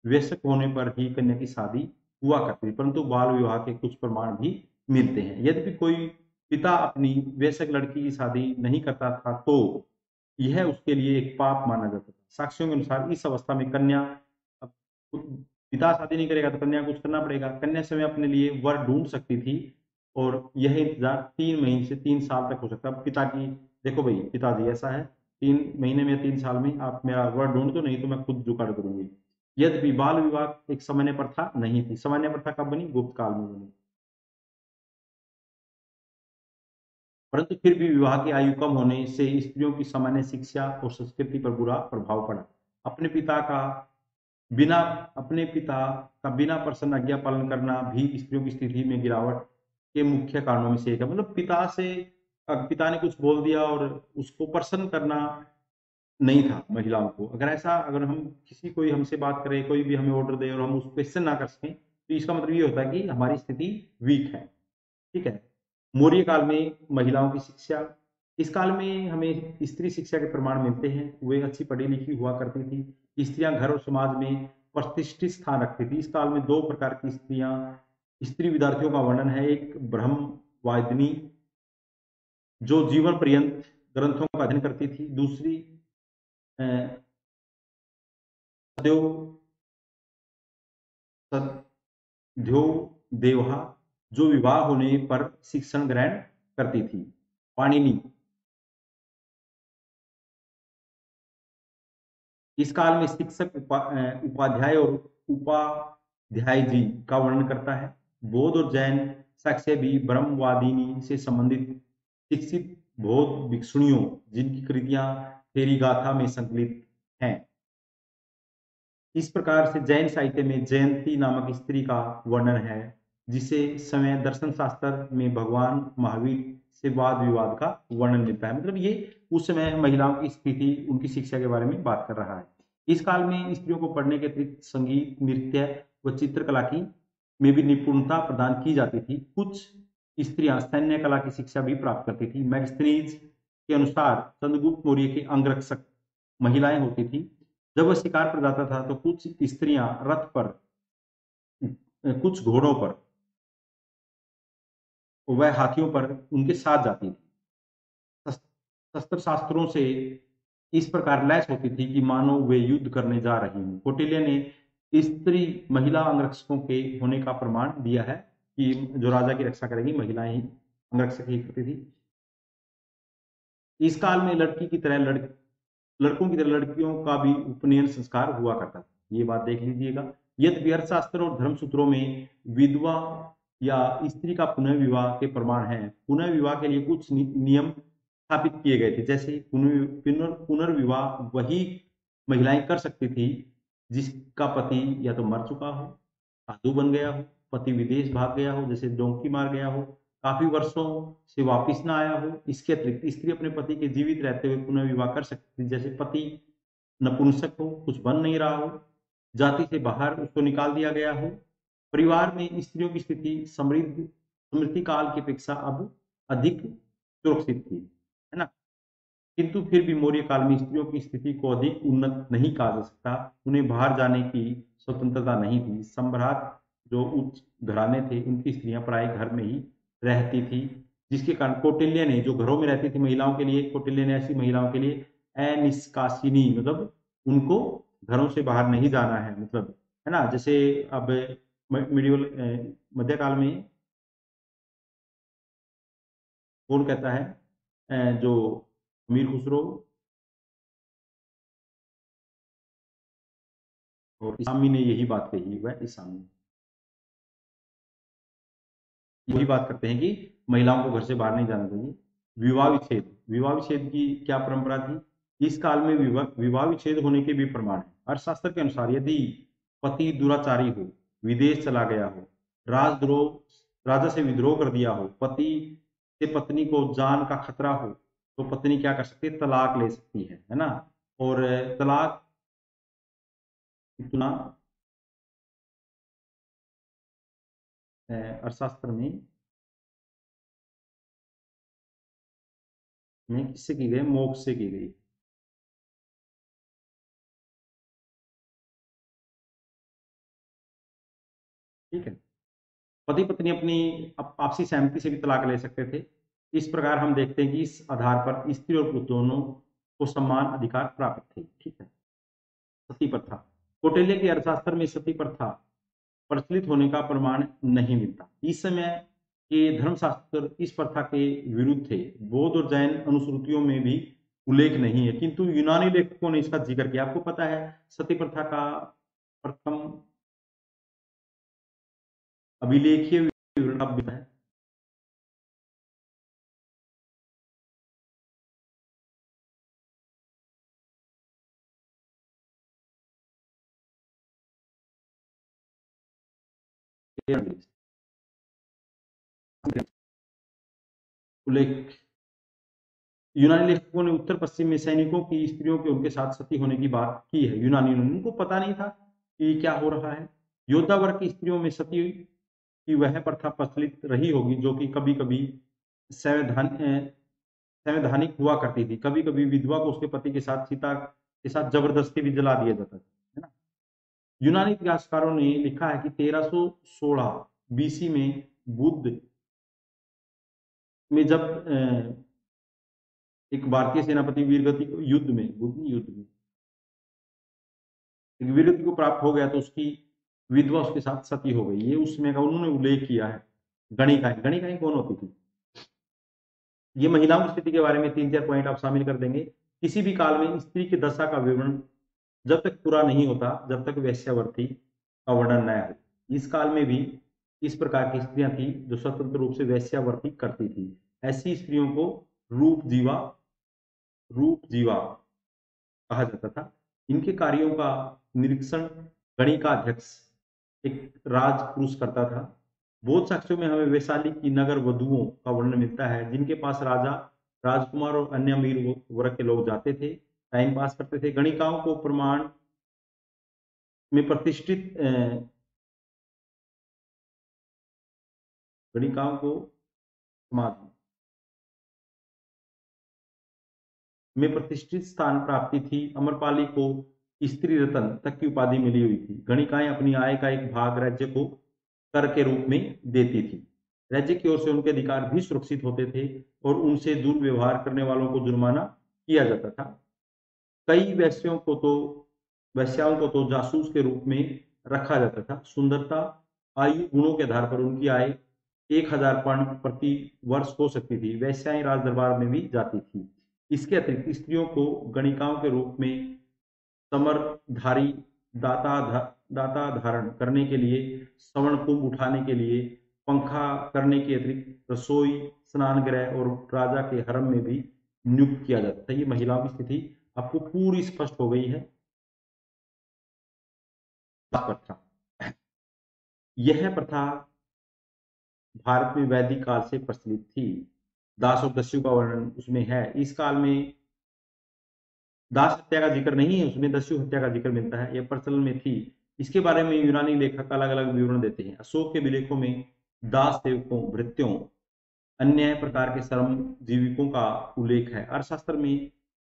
वयस्क होने पर ही कन्या की शादी हुआ करती थी, परंतु बाल विवाह के कुछ प्रमाण भी मिलते हैं। यदि कोई पिता अपनी वयस्क लड़की की शादी नहीं करता था तो यह उसके लिए एक पाप माना जाता था। साक्ष्यों के अनुसार इस अवस्था में कन्या, पिता शादी नहीं करेगा तो कन्या को कुछ करना पड़ेगा। कन्या स्वयं अपने लिए वर ढूंढ सकती थी और यह इंतजार 3 महीने से 3 साल तक हो सकता है। पिता की देखो भाई, पिताजी ऐसा है 3 महीने में 3 साल में आप मेरा वर ढूंढ दो, नहीं तो मैं खुद जुगाड़ करूंगी। यद्यपि बाल विवाह एक सामान्य प्रथा नहीं थी। सामान्य प्रथा कब बनी? गुप्त काल में बनी। परंतु फिर भी विवाह की आयु कम होने से स्त्रियों की सामान्य शिक्षा और संस्कृति पर बुरा प्रभाव पड़ा। अपने पिता का बिना अपने पिता का बिना प्रसन्न आज्ञा पालन करना भी स्त्रियों की स्थिति में गिरावट के मुख्य कारणों में से एक है। मतलब पिता से, पिता ने कुछ बोल दिया और उसको प्रसन्न करना नहीं था महिलाओं को। अगर ऐसा, अगर हम किसी, कोई हमसे बात करे, कोई भी हमें ऑर्डर दे और हम उसको क्वेश्चन ना कर सकें, तो इसका मतलब ये होता है कि हमारी स्थिति वीक है। ठीक है। मौर्य काल में महिलाओं की शिक्षा, इस काल में हमें स्त्री शिक्षा के प्रमाण मिलते हैं। वे अच्छी पढ़ी लिखी हुआ करती थी। स्त्रियां घर और समाज में प्रतिष्ठित स्थान रखती थी। इस काल में दो प्रकार की स्त्रियां, स्त्री विद्यार्थियों का वर्णन है। एक ब्रह्मवादिनी, जो जीवन पर्यंत ग्रंथों का अध्ययन करती थी। दूसरी सदैव सध्यो देवहा, जो विवाह होने पर शिक्षण ग्रहण करती थी। पाणिनि, इस काल में शिक्षक उपाध्याय और उपाध्याय जी का वर्णन करता है। बौद्ध और जैन साक्ष्य भी ब्रह्मवादिनी से संबंधित शिक्षित बौद्ध भिक्षुणियों, जिनकी कृतियां थेरी गाथा में संकलित हैं। इस प्रकार से जैन साहित्य में जयंती नामक स्त्री का वर्णन है, जिसे समय दर्शन शास्त्र में भगवान महावीर से वाद विवाद का वर्णन मिलता है। मतलब ये उस समय महिलाओं की स्थिति, उनकी शिक्षा के बारे में बात कर रहा है। इस काल में स्त्रियों को पढ़ने के अतिरिक्त संगीत, नृत्य व चित्रकला की में भी निपुणता प्रदान की जाती थी। कुछ स्त्रियां सैन्य कला की शिक्षा भी प्राप्त करती थी। मैगजीन्स के अनुसार चंद्रगुप्त मौर्य के अंगरक्षक महिलाएं होती थी। जब वह शिकार पर जाता था तो कुछ स्त्रियां रथ पर, कुछ घोड़ों पर, वह हाथियों पर उनके साथ जाती थी। शस्त्र शास्त्रों से इस प्रकार लैस होती थी कि मानो वे युद्ध करने जा रही हूं। कौटिल्य ने स्त्री महिला अंगरक्षकों के होने का प्रमाण दिया है कि जो राजा की रक्षा करेंगी महिलाएं ही अंगरक्षक ही करती थी। इस काल में लड़की की तरह लड़कों की तरह लड़कियों का भी उपनयन संस्कार हुआ करता था। ये बात देख लीजिएगा। यद्यपि अर्थशास्त्र और धर्मसूत्रों में विधवा या स्त्री का पुनर्विवाह के प्रमाण है। पुनर्विवाह के लिए कुछ नियम स्थापित किए गए थे। जैसे पुनर्विवाह वही महिलाएं कर सकती थी जिसका पति या तो मर चुका हो, साधु बन गया हो, पति विदेश भाग गया हो, जैसे डोंकी मार गया हो, काफी वर्षों से वापिस ना आया हो। इसके अतिरिक्त स्त्री अपने पति के जीवित रहते हुए पुनर्विवाह कर सकती थी। जैसे पति नपुंसक हो, कुछ बन नहीं रहा हो, जाति से बाहर उसको निकाल दिया गया हो। परिवार में स्त्रियों की स्थिति स्मृति काल की अपेक्षा अब अधिक सुरक्षित थी, है ना। किंतु फिर भी मौर्य काल में स्त्रियों की स्थिति को अधिक उन्नत नहीं कहा जा सकता। उन्हें बाहर जाने की स्वतंत्रता नहीं थी। सम्राट जो उच्च घराने थे, उनकी स्त्रियां प्राय घर में ही रहती थी, जिसके कारण कौटिल्य ने, जो घरों में रहती थी महिलाओं के लिए, कौटिल्य ने ऐसी महिलाओं के लिए अनिष्कासिनी, मतलब उनको घरों से बाहर नहीं जाना है, मतलब, है ना। जैसे अब मिडिवल मध्यकाल में कौन कहता है, जो अमीर खुसरो और इसामी ने यही बात कही, वह इसामी यही बात करते हैं कि महिलाओं को घर से बाहर नहीं जाना चाहिए। विवाह विच्छेद, विवाह विच्छेद की क्या परंपरा थी। इस काल में विवाह विच्छेद होने के भी प्रमाण है। अर्थशास्त्र के अनुसार यदि पति दुराचारी हो, विदेश चला गया हो, राजद्रोह, राजा से विद्रोह कर दिया हो, पति से पत्नी को जान का खतरा हो, तो पत्नी क्या कर सकती है, तलाक ले सकती है ना। और तलाक इतना अर्थशास्त्र में किससे की गई, मोक्ष से की गई। ठीक है। पति पत्नी अपनी आपसी सहमति से भी तलाक ले सकते थे। इस प्रकार हम देखते हैं कि इस आधार पर स्त्री और पुरुष दोनों को समान अधिकार प्राप्त थे। ठीक है। सती प्रथा, कौटिल्य के अर्थशास्त्र में सती प्रथा प्रचलित होने का प्रमाण नहीं मिलता। इस समय के धर्मशास्त्र इस प्रथा के विरुद्ध थे। बौद्ध और जैन अनुश्रुतियों में भी उल्लेख नहीं है, किंतु यूनानी लेखकों ने इसका जिक्र किया। आपको पता है सती प्रथा का प्रथम अभिलेखीय विवरण है। उल्लेख यूनानी लेखकों ने उत्तर पश्चिम में सैनिकों की स्त्रियों के उनके साथ सती होने की बात की है। यूनानियों ने, उनको पता नहीं था कि क्या हो रहा है। योद्धा वर्ग की स्त्रियों में सती की वह प्रथा प्रचलित रही होगी जो कि कभी कभी संवैधानिक हुआ करती थी। कभी कभी विधवा को उसके पति के साथ चिता के साथ जबरदस्ती भी जला दिया जाता था, है ना। यूनानी इतिहासकारों ने लिखा है कि 1316 बीसी में बुद्ध में जब एक भारतीय सेनापति वीरगति युद्ध में एक वीरगति को प्राप्त हो गया तो उसकी विधवा उसके साथ सती हो गई। ये उस समय का उन्होंने उल्लेख किया है। गणिकाएं, गणिकाएं कौन होती थी? ये महिलाओं की स्थिति के बारे में 3-4 पॉइंट आप शामिल कर देंगे। किसी भी काल में स्त्री की दशा का विवरण जब तक पूरा नहीं होता जब तक वेश्यावृत्ति का वर्णन न हो। इस काल में भी इस प्रकार की स्त्रियां थी जो स्वतंत्र रूप से वेश्यावृत्ति करती थी। ऐसी स्त्रियों को रूप जीवा कहा जाता था। इनके कार्यों का निरीक्षण गणिकाध्यक्ष एक राज पुरुष करता था। बहुत साक्ष्यों में हमें वैशाली की नगर वधुओं का वर्णन मिलता है जिनके पास राजा, राजकुमार और अन्य अमीर वर्ग के लोग जाते थे, टाइम पास करते थे। गणिकाओं को प्रमाण में प्रतिष्ठित गणिकाओं को समाज में प्रतिष्ठित स्थान प्राप्ति थी। अमरपाली को स्त्री रत्न तक की उपाधि मिली हुई थी। गणिकाएं अपनी आय का एक भाग राज्य को कर के रूप में देती थी। राज्य की ओर से उनके अधिकार भी सुरक्षित होते थे और उनसे दुर्व्यवहार करने वालों को जुर्माना किया जाता था। कई वैश्याओं को तो जासूस के रूप में रखा जाता था। सुंदरता, आयु, गुणों के आधार पर उनकी आय 1000 पौंड प्रति वर्ष हो सकती थी। वैश्याएं राज दरबार में भी जाती थी। इसके अतिरिक्त स्त्रियों को गणिकाओं के रूप में समरधारी, दाता धारण करने के लिए, स्वर्ण कुंभ उठाने के लिए, पंखा करने के अतिरिक्त रसोई, स्नान गृह और राजा के हरम में भी नियुक्त किया जाता था। ये महिलाओं की स्थिति आपको पूरी स्पष्ट हो गई है। प्रथा, यह प्रथा भारत में वैदिक काल से प्रचलित थी। दास और दस्यु का वर्णन उसमें है। इस काल में दास हत्या का जिक्र नहीं है, उसमें दस्यु हत्या का जिक्र मिलता है। यह प्रचलन में थी। इसके बारे में यूनानी लेखक अलग अलग विवरण देते हैं। अशोक के विलेखों में दास सेवकों, भृत्यों, अन्य प्रकार के श्रम जीविकों का उल्लेख है। अर्थशास्त्र में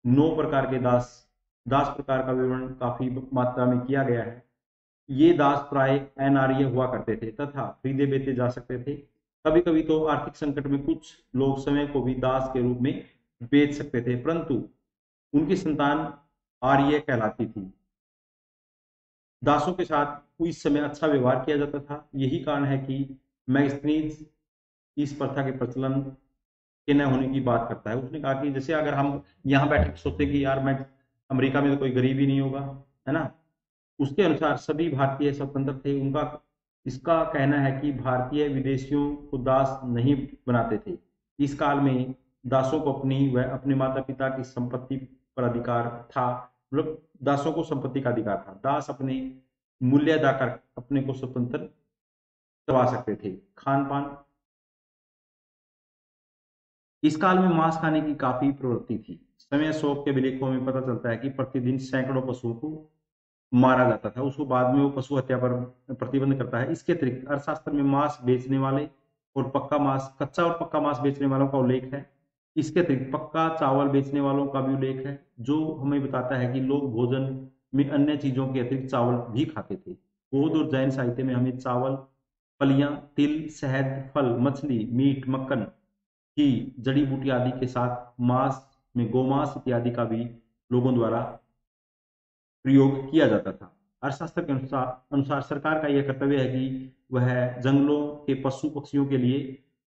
9 प्रकार के दास प्रकार का विवरण काफी मात्रा में किया गया है। ये दास प्राय अनार्य हुआ करते थे तथा खरीदे बेचे जा सकते थे। कभी कभी तो आर्थिक संकट में कुछ लोग समय को भी दास के रूप में बेच सकते थे, परंतु उनकी संतान आर्य कहलाती थी। दासों के साथ उस समय अच्छा व्यवहार किया जाता था। यही कारण है कि मैगस्थनीज इस प्रथा के प्रचलन के न होने की बात करता है। उसने कहा कि जैसे अगर हम यहाँ बैठे सोचते कि यार मैं अमेरिका में तो कोई गरीब ही नहीं होगा, है ना, उसके अनुसार सभी भारतीय स्वतंत्र थे। उनका इसका कहना है कि भारतीय विदेशियों को दास नहीं बनाते थे। इस काल में दासों को अपनी व अपने माता पिता की संपत्ति पर अधिकार था। मतलब दासों को संपत्ति का अधिकार था। दास अपने मूल्य अदा कर अपने को स्वतंत्र करवा सकते थे। खान पान, इस काल में मांस खाने की काफी प्रवृत्ति थी। समय शोक के विलेखों में पता चलता है कि प्रतिदिन सैकड़ों पशुओं को मारा जाता था। उसको बाद में वो पशु हत्या पर प्रतिबंध करता है। इसके अतिरिक्त अर्थशास्त्र में मांस बेचने वाले और कच्चा और पक्का मांस बेचने वालों का उल्लेख है। इसके अतिरिक्त पक्का चावल बेचने वालों का भी उल्लेख है, जो हमें बताता है कि लोग भोजन में अन्य चीजों के अतिरिक्त चावल भी खाते थे। बौद्ध और जैन साहित्य में हमें चावल, फलियां, तिल, शहद, फल, मछली, मीट, मक्खन, घी, जड़ी बूटी आदि के साथ मांस में गोमांस इत्यादि का भी लोगों द्वारा प्रयोग किया जाता था। अर्थशास्त्र के अनुसार सरकार का यह कर्तव्य है कि वह जंगलों के पशु पक्षियों के लिए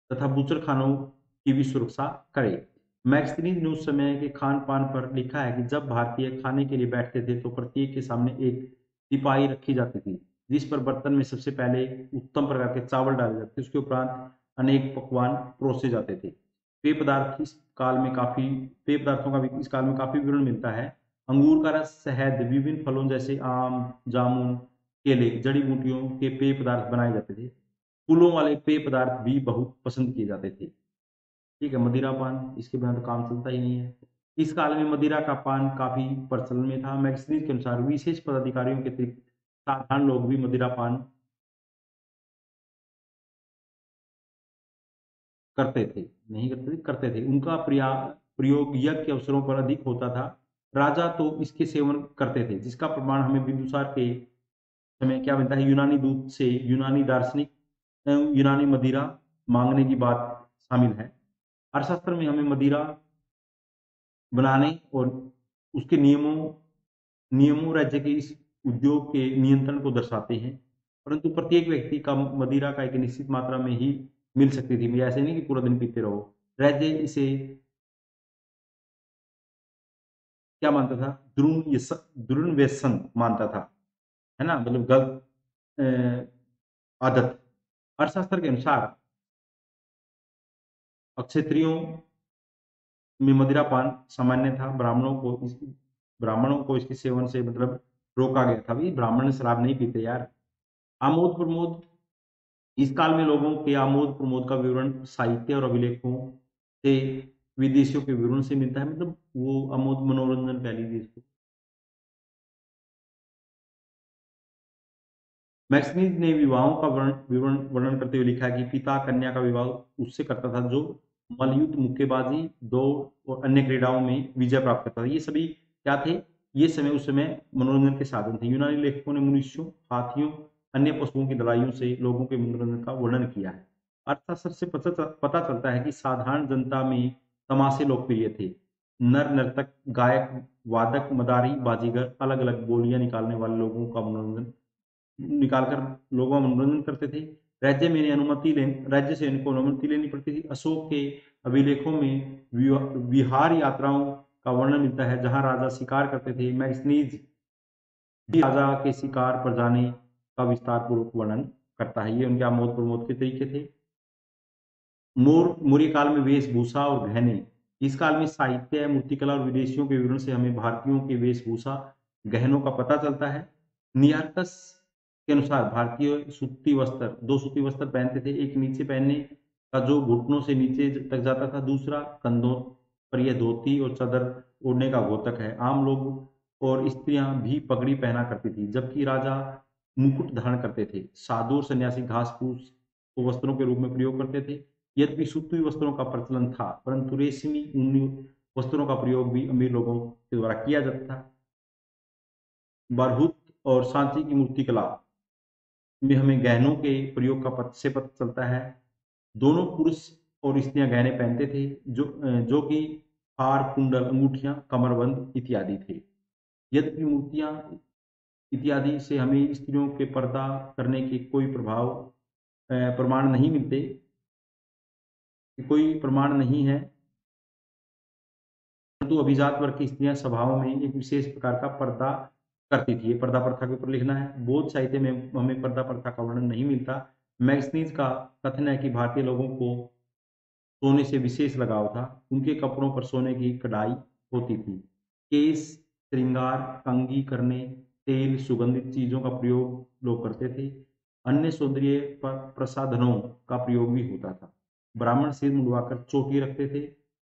तथा बूचड़खानों की भी सुरक्षा करे। मैक्सनीज ने उस समय के खान पान पर लिखा है कि जब भारतीय खाने के लिए बैठते थे तो प्रत्येक के सामने एक तिपाही रखी जाती थी जिस पर बर्तन में सबसे पहले उत्तम प्रकार के चावल डाले जाते थे। उसके उपरांत अनेक पकवान परोसे जाते थे। पेय पदार्थों का भी इस काल में काफी विवरण मिलता है। अंगूर का रस, शहद, विभिन्न फलों जैसे आम, जामुन, केले, जड़ी बूटियों के पेय पदार्थ बनाए जाते थे। फूलों वाले पेय पदार्थ भी बहुत पसंद किए जाते थे। ठीक है, मदिरा पान, इसके बिना तो काम चलता ही नहीं है। इस काल में मदिरा का पान काफी प्रचलन में था। मैगजीन के अनुसार विशेष पदाधिकारियों के अतिरिक्त साधारण लोग भी मदिरा पान करते थे, नहीं करते थे, करते थे। उनका प्रयोग यज्ञ के अवसरों पर अधिक होता था। राजा तो इसके सेवन करते थे, जिसका प्रमाण हमें बिंदुसार के समय क्या मिलता है, यूनानी दूत से यूनानी दार्शनिक यूनानी मदिरा मांगने की बात शामिल है। अर्थशास्त्र में हमें मदिरा बनाने और उसके नियमों नियमों राज्य के इस उद्योग के नियंत्रण को दर्शाते हैं। परंतु प्रत्येक व्यक्ति का मदिरा का एक निश्चित मात्रा में ही मिल सकती थी, ऐसे नहीं कि पूरा दिन पीते रहो। राज्य इसे क्या मानता था, दुर्व्यसन मानता था, है ना, मतलब गलत आदत। अर्थशास्त्र के अनुसार अक्षत्रियों में मदिरा पान सामान्य था। ब्राह्मणों को इसके सेवन से मतलब रोका गया था। भाई ब्राह्मण शराब नहीं पीते यार। आमोद प्रमोद, इस काल में लोगों के आमोद प्रमोद का विवरण साहित्य और अभिलेखों से, विदेशियों के विवरण से मिलता है। मतलब वो आमोद मनोरंजन कह लीजिए इसको। मैक्सनीज ने विवाहों का वर्णन करते हुए लिखा है कि पिता कन्या का विवाह उससे करता था जो मल्लयुद्ध, मुक्केबाजी, दौड़ और अन्य क्रीड़ाओं में विजय प्राप्त करता था। ये सभी क्या थे, ये समय उस समय मनोरंजन के साधन थे। यूनानी लेखकों ने मनुष्यों, हाथियों, अन्य पशुओं की लड़ाइयों से लोगों के मनोरंजन का वर्णन किया है। अर्थशास्त्र से पता चलता है कि साधारण जनता में तमाशे लोकप्रिय थे। नर नर्तक, गायक, वादक, मदारी, बाजीगर अलग अलग बोलियां निकालने वाले लोगों का मनोरंजन निकालकर लोगों का मनोरंजन करते थे। राज्य से इनको अनुमति लेनी पड़ती थी। अशोक के अभिलेखों में विहार यात्राओं का वर्णन मिलता है, जहां राजा शिकार करते थे। मैगजीन भी राजा के शिकार पर जाने का विस्तार पूर्वक वर्णन करता है। ये उनके आमोद प्रमोद के तरीके थे। मौर्य काल में वेशभूषा और गहने, इस काल में साहित्य, मूर्तिकला और विदेशियों के विवरण से हमें भारतीयों के वेशभूषा, गहनों का पता चलता है। नियार्कस के अनुसार भारतीय सूती वस्त्र, दो सूती वस्त्र पहनते थे। एक नीचे पहनने का जो घुटनों से नीचे तक जाता था, दूसरा कंधों पर यह धोती और चादर ओढ़ने का घोतक है। आम लोग और स्त्रियां भी पगड़ी पहना करती थी, जबकि राजा मुकुट धारण करते थे। साधु और सन्यासी घास फूस को वस्त्रों के रूप में प्रयोग करते थे। यद्यपि सूती वस्त्रों का प्रचलन था, परंतु रेशमी ऊनी वस्त्रों का प्रयोग भी अमीर लोगों के द्वारा किया जाता था। बरहुत और सांची की मूर्तिकला में हमें गहनों के प्रयोग का से पता चलता है। दोनों पुरुष और स्त्रियां गहने पहनते थे, जो कि हार, कुंडल, अंगूठियां, कमरबंद इत्यादि थे। यद्यपि मूर्तियां इत्यादि से हमें स्त्रियों के पर्दा करने के प्रमाण नहीं मिलते, कोई प्रमाण नहीं है। परंतु अभिजात वर्ग की स्त्रियां सभाओं में एक विशेष प्रकार का पर्दा करती थी। पर्दा प्रथा के ऊपर लिखना है। बौद्ध साहित्य में हमें पर्दा प्रथा का वर्णन नहीं मिलता। मैगजीन्स का कथन है कि भारतीय लोगों को सोने से विशेष लगाव था। उनके कपड़ों पर सोने की कढ़ाई होती थी। केश श्रृंगार, कंघी करने, तेल, सुगंधित चीजों का प्रयोग लोग करते थे। अन्य सौंदर्य प्रसाधनों का प्रयोग भी होता था। ब्राह्मण सिर मुंडवाकर चोटी रखते थे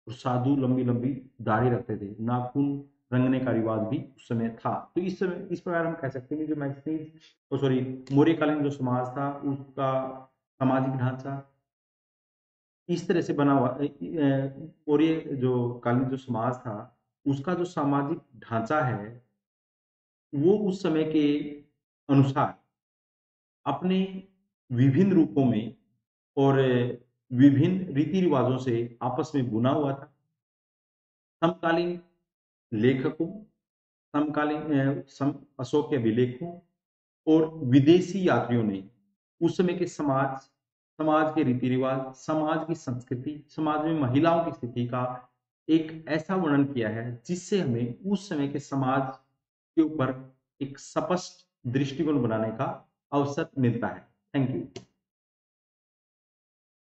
और साधु लंबी लंबी दाढ़ी रखते थे। नाखून रंगने का रिवाज भी उस समय था। तो इस प्रकार हम कह सकते हैं कि जो मैगजीन सॉरी मौर्यकालीन जो समाज था उसका सामाजिक ढांचा इस तरह से बना हुआ। और ये जो कालीन जो समाज था उसका जो सामाजिक ढांचा है वो उस समय के अनुसार अपने विभिन्न रूपों में और विभिन्न रीति रिवाजों से आपस में बुना हुआ था। समकालीन लेखकों, अशोक के अभिलेखों और विदेशी यात्रियों ने उस समय के समाज के रीति रिवाज, समाज की संस्कृति, समाज में महिलाओं की स्थिति का एक ऐसा वर्णन किया है जिससे हमें उस समय के समाज के ऊपर एक स्पष्ट दृष्टिकोण बनाने का अवसर मिलता है। Thank you.